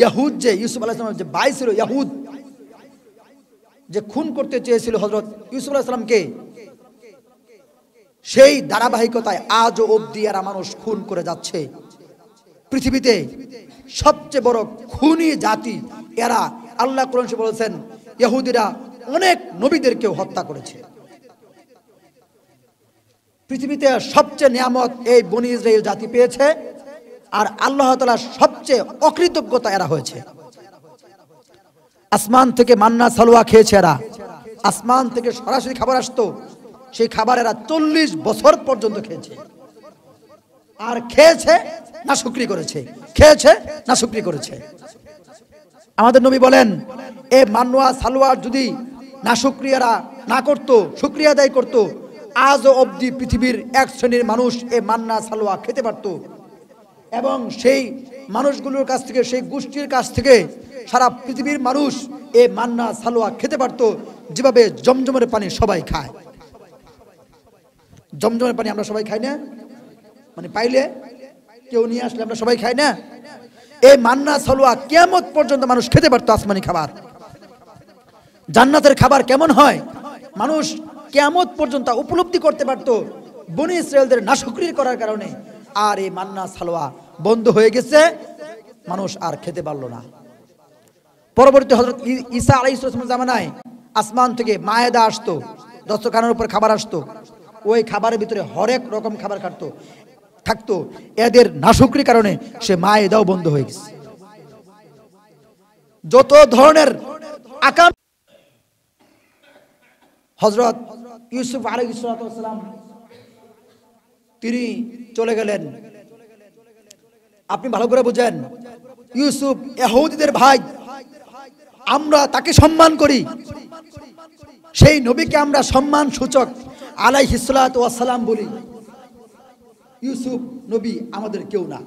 S1: ইহুদ যে ইউসুফ আলাইহিস সালামের যে ভাই ছিল, ইহুদ যে খুন করতে চেয়েছিল হযরত ইউসুফ আলাইহিস সালামকে, সেই ধারাবাহিকতায় আজও অবধি এরা মানুষ খুন করে যাচ্ছে। পৃথিবীতে সবচেয়ে বড় খুনি জাতি এরা। আল্লাহ কোরআন শরীফে বলেছেন ইহুদিরা অনেক নবীদেরকে হত্যা করেছে। পৃথিবীতে সবচেয়ে নিয়ামত এই বনি ইসরাইল জাতি পেয়েছে, আর আল্লাহ তাআলা সবচেয়ে অকৃতজ্ঞতা এরা হয়েছে। আসমান থেকে মান্না সালোয়া খেয়েছে এরা, আসমান থেকে সরাসরি খাবার আসতো, সেই খাবার এরা 40 বছর পর্যন্ত খেয়েছে। আর খেয়েছে না শুকরি করেছে, খেয়েছে না শুকরি করেছে। আমাদের নবী বলেন এ মান্না সালোয়া যদি না শুকরিয়ারা না করত, শুকরিয়া আদায় করত, আজও অবধি পৃথিবীর এক শ্রেণীর মানুষ এ মান্না সালোয়া খেতে পারত, এবং সেই মানুষগুলোর কাছ থেকে, সেই গোষ্ঠীর কাছ থেকে সারা পৃথিবীর মানুষ এ মান্না সালোয়া খেতে পারত, যেভাবে জমজমের পানি সবাই খায়। জমজমের পানি আমরা সবাই খাই না? মানে পাইলে কেউ নিয়ে আসলে আমরা সবাই খাই না? এই মান্না সালোয়া কিয়ামত পর্যন্ত মানুষ খেতে পারতো, আসমানি খাবার। জান্নাতের খাবার কেমন হয় মানুষ কিয়ামত পর্যন্ত উপলব্ধি করতে পারতো বনি ইসরায়েলদের নাশুকরি করার কারণে। আর এই মান্না সালোয়া বন্ধ হয়ে গেছে, মানুষ আর খেতে পারলো না। পরবর্তী হযরত ঈসা আলাইহিস সালামের জামানায় আসমান থেকে মায়েদা আসতো, দস্তরখানার উপর খাবার আসতো, ওই খাবারের ভিতরে হরেক রকম খাবার থাকতো। এদের নাশুকরির কারণে সে মায়েদাও বন্ধ হয়ে গেছে। যত ধরনের আকাম হযরত ইউসুফ আলাইহিস সালাম তিনি চলে গেলেন। আপনি ভালো করে বুঝেন, ইউসুফ ইহুদিদের ভাই, আমরা তাকে সম্মান করি, সেই নবীকে আমরা সম্মান সূচক আলাইহিস সালাতু ওয়াস সালাম বলি। ইউসুফ নবী আমাদের কেউ না,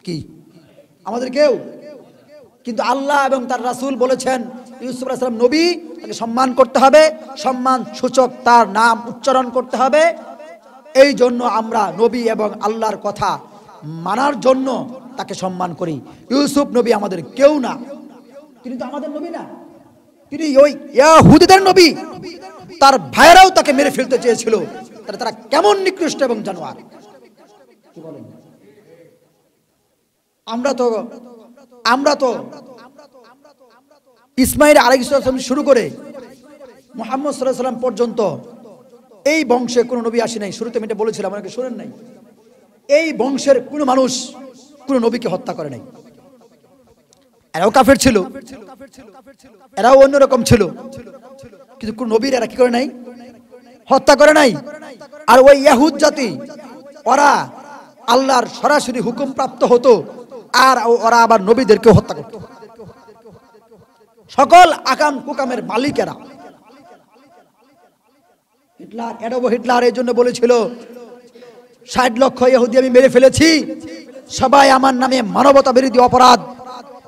S1: কি আমাদের কেউ? কিন্তু আল্লাহ এবং তার রাসূল বলেছেন ইউসুফ আলাইহিস সালাম নবী, তাকে সম্মান করতে হবে, সম্মান সূচক তার নাম উচ্চারণ করতে হবে। এই জন্য আমরা নবী এবং আল্লাহর কথা মানার জন্য তাকে সম্মান করি। ইউসুফ নবী আমাদের কেউ না, তিনি তো আমাদের নবী না, তিনি ওই ইহুদিদের নবী। তার ভাইরাও তাকে মেরে ফেলতে চেয়েছিল, তারা কেমন নিকৃষ্ট এবং জানোয়ার। কি বলেন? আমরা তো ইসমাঈল আলাইহিস সালাম শুরু করে মুহাম্মদ সাল্লাল্লাহু আলাইহি ওয়াসাল্লাম পর্যন্ত এই বংশে কোনো নবী আসে নাই। শুরুতে আমি এটা বলেছিলাম, অনেকে শুনেন নাই। এই বংশের কোনো মানুষ কোনো নবীকে হত্যা করে নাই। এরাও কাফের ছিল, এরাও অন্যরকম ছিল, কিন্তু কোন নবীর এরা কি করে নাই? হত্যা করে নাই। আর ওই ইহুদ জাতি, ওরা আল্লাহর সরাসরি হুকুম প্রাপ্ত হতো, আর ওরা আবার নবীদেরকে হত্যা করত। সকল আকাম কুকামের মালিকেরা। হিটলার এই জন্য বলেছিল 60 লক্ষ ইহুদি আমি মেরে ফেলেছি, সবাই আমার নামে মানবতা বিরোধী অপরাধ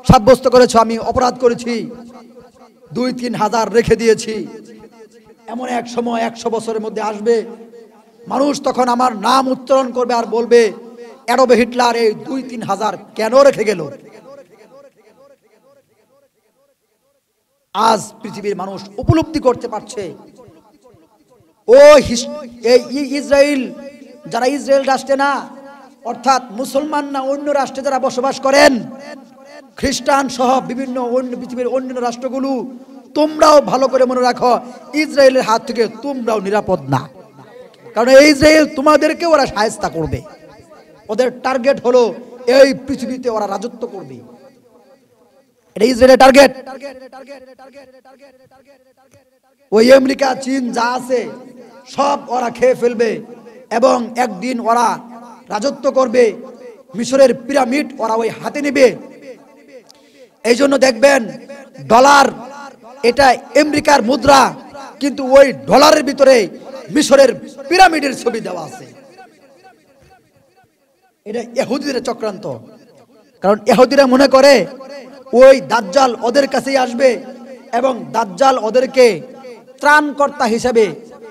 S1: সাব্যস্ত করেছ, আমি অপরাধ করেছি, 2-3 হাজার রেখে দিয়েছি। এমন এক সময় 100 বছরের মধ্যে আসবে মানুষ তখন আমার নাম উচ্চারণ করবে আর বলবে অ্যাডলফ হিটলার এই 2-3 হাজার কেন রেখে গেল। আজ পৃথিবীর মানুষ উপলব্ধি করতে পারছে ইসরায়েল, যারা ইসরায়েল রাষ্ট্রে না, অর্থাৎ মুসলমান না, অন্য রাষ্ট্রে যারা বসবাস করেন, খ্রিস্টান সহ বিভিন্ন অন্য পৃথিবীর অন্যান্য রাষ্ট্রগুলো, তোমরাও ভালো করে মনে রাখো, ইসরায়েলের হাত থেকে তোমরাও নিরাপদ না। কারণ এই ইসরায়েল তোমাদেরকে ওরা সাহায্য করবে। ওদের টার্গেট হলো এই পৃথিবীতে ওরা রাজত্ব করবে। এটা ইসরায়েলের টার্গেট। ওই আমেরিকা, চীন যা আছে সব ওরা খেয়ে ফেলবে এবং একদিন ওরা রাজত্ব করবে। মিশরের পিরামিড ওরা ওই হাতে নেবে। এই জন্য দেখবেন ডলার, এটা আমেরিকার মুদ্রা, কিন্তু ওই ডলারের ভিতরে মিশরের পিরামিডের ছবি দেওয়া আছে। এটা ইহুদিদের চক্রান্ত। কারণ ইহুদিরা মনে করে ওই দাজ্জাল ওদের কাছেই আসবে এবং দাজ্জাল ওদেরকে ত্রাণকর্তা হিসেবে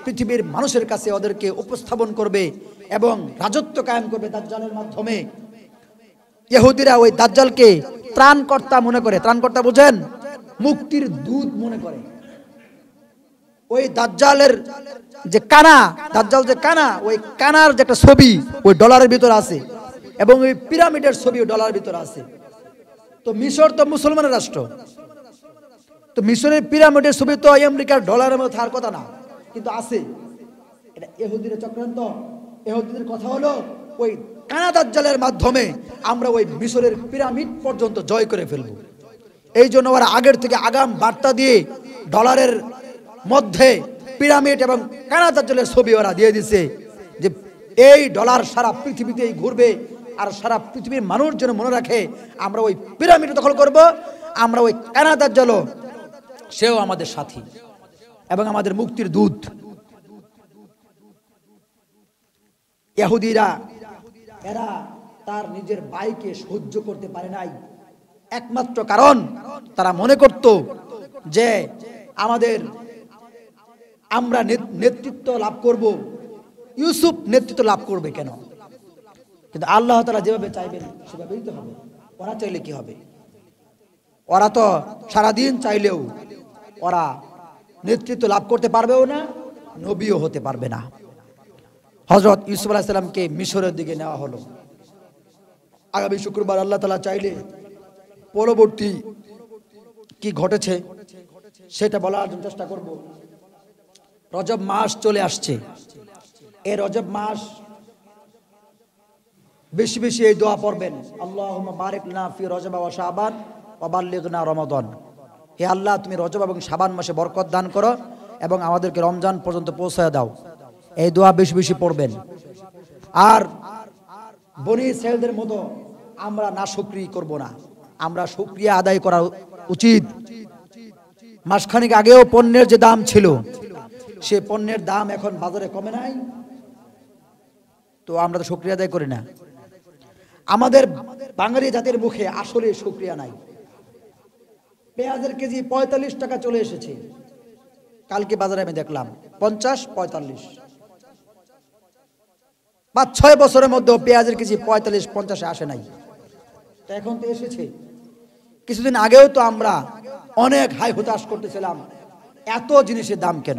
S1: পৃথিবীর মানুষের কাছে ওদেরকে উপস্থাপন করবে এবং রাজত্ব কায়েম করবে দাজ্জালের মাধ্যমে। ইহুদিরা ওই দাজ্জালকে ত্রাণকর্তা মনে করে। ত্রাণকর্তা বুঝেন? মুক্তির দূত মনে করে। ওই দাজ্জালের যে কানা, দাজ্জাল যে কানা, ওই কানার যে একটা ছবি ওই ডলারের ভিতরে আছে এবং ওই পিরামিডের ছবি ডলারের ভিতরে আছে। তো মিশর তো মুসলমানের রাষ্ট্র, তো মিশরের পিরামিডের ছবি তো আমেরিকার ডলারের মধ্যে থাকার কথা না, কিন্তু আছে। এটা ইহুদিদের চক্রান্ত। ইহুদিদের কথা হলো ওই কানা দাজ্জালের মাধ্যমে আমরা ওই মিশরের পিরামিড পর্যন্ত জয় করে ফেলব। এই জন্য ওরা আগের থেকে আগাম বার্তা দিয়ে ডলারের মধ্যে পিরামিড এবং কানা দাজ্জালের ছবি ওরা দিয়ে দিছে যে এই ডলার সারা পৃথিবীতেই ঘুরবে আর সারা পৃথিবীর মানুষ যেন মনে রাখে আমরা ওই পিরামিড দখল করব, আমরা ওই কানা দাজ্জালও সেও আমাদের সাথী এবং আমাদের মুক্তির দূত। ইহুদিরা এরা তার নিজের ভাইকে সহ্য করতে পারে নাই, একমাত্র কারণ তারা মনে করত যে আমরা নেতৃত্ব লাভ করব, ইউসুফ নেতৃত্ব লাভ করবে কেন? কিন্তু আল্লাহ তাআলা যেভাবে চাইবেন সেভাবেই তো হবে। ওরা চাইলে কি হবে? ওরা তো সারাদিন চাইলেও ওরা নেতৃত্ব লাভ করতে পারবেও না, নবীও হতে পারবে না। হযরত ইউসুফ আলাইহিস সালামকে মিশরের দিকে নেওয়া হলো। আগামী শুক্রবার আল্লাহ তাআলা চাইলে পরবর্তী কি ঘটেছে সেটা বলার জন্য চেষ্টা করব। রজব মাস চলে আসছে। এই রজব মাস বেশি বেশি এই দোয়া পড়বেন, আল্লাহুম্মা বারিক লানা ফি রজব ওয়া শাবান ওয়া বাল্লিগনা রমাদান। হে আল্লাহ, তুমি রজব এবং শাবান মাসে বরকত দান করো এবং আমাদেরকে রমজান পর্যন্ত পৌঁছায় দাও। এই দোয়া বেশি বেশি পড়বেন। আর বনি ইসরাঈলদের মতো আমরা নাশুকরি করব না, আমরা শুকরিয়া আদায় করা উচিত। মাসখানেক আগেও পণ্যের যে দাম ছিল সে পণ্যের দাম এখন বাজারে কমে নাই, তো আমরা তো শুকরিয়া আদায় করি না। আমাদের বাঙালি জাতির মুখে আসলে শুকরিয়া নাই। পেঁয়াজের কেজি 45 টাকা চলে এসেছে, কালকে বাজারে আমি দেখলাম 50-45। 5-6 বছরের মধ্যে পেঁয়াজের কেজি 45-50 আসে নাই, তো এখন তো এসেছে। কিছুদিন আগেও তো আমরা অনেক হাই হতাশ করতেছিলাম, এত জিনিসের দাম কেন?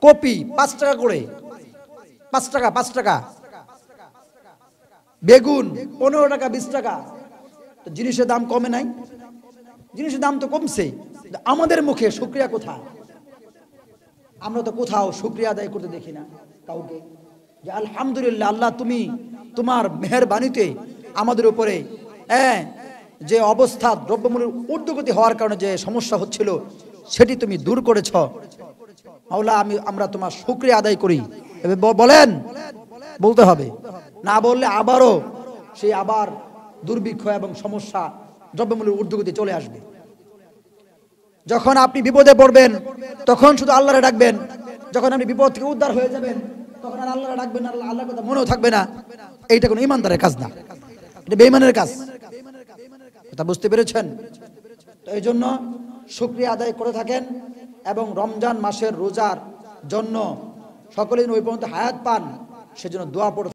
S1: কপি 5 টাকা করে, 5 টাকা। বেগুন 15 টাকা, 20 টাকা। তো জিনিসের দাম কমে নাই? জিনিসের দাম তো কমছে, আমাদের মুখে শুকরিয়া কোথায়? আমরা তো কোথাও শুকরিয়া আদায় করতে দেখি না কাউকে, যে আলহামদুলিল্লাহ আল্লাহ তুমি তোমার মেহেরবানিতে আমাদের উপরে যে অবস্থা, দ্রব্যমূল্যের ঊর্ধ্বগতি হওয়ার কারণে যে সমস্যা হচ্ছিল সেটি তুমি দূর করেছ। মাওলা আমরা তোমার শুকরিয়া আদায় করি। বলেন, বলতে হবে, না বললে আবারও সেই আবার দুর্ভিক্ষ এবং সমস্যা, দ্রব্যমূল্যের ঊর্ধ্বগতি চলে আসবে। যখন আপনি বিপদে পড়বেন তখন শুধু আল্লাহরে ডাকবেন, যখন আপনি বিপদ থেকে উদ্ধার হয়ে যাবেন তখন আর আল্লাহরে ডাকবেন না, আল্লাহর কথা মনেও থাকবে না। এইটা কোনো ইমানদারের কাজ না, এটা বেঈমানের কাজ। কথা বুঝতে পেরেছেন? তো এই জন্য শুকরিয়া আদায় করে থাকেন এবং রমজান মাসের রোজার জন্য সকলে যেন ওই পর্যন্ত হায়াত পান সেজন্য দোয়া পড়তে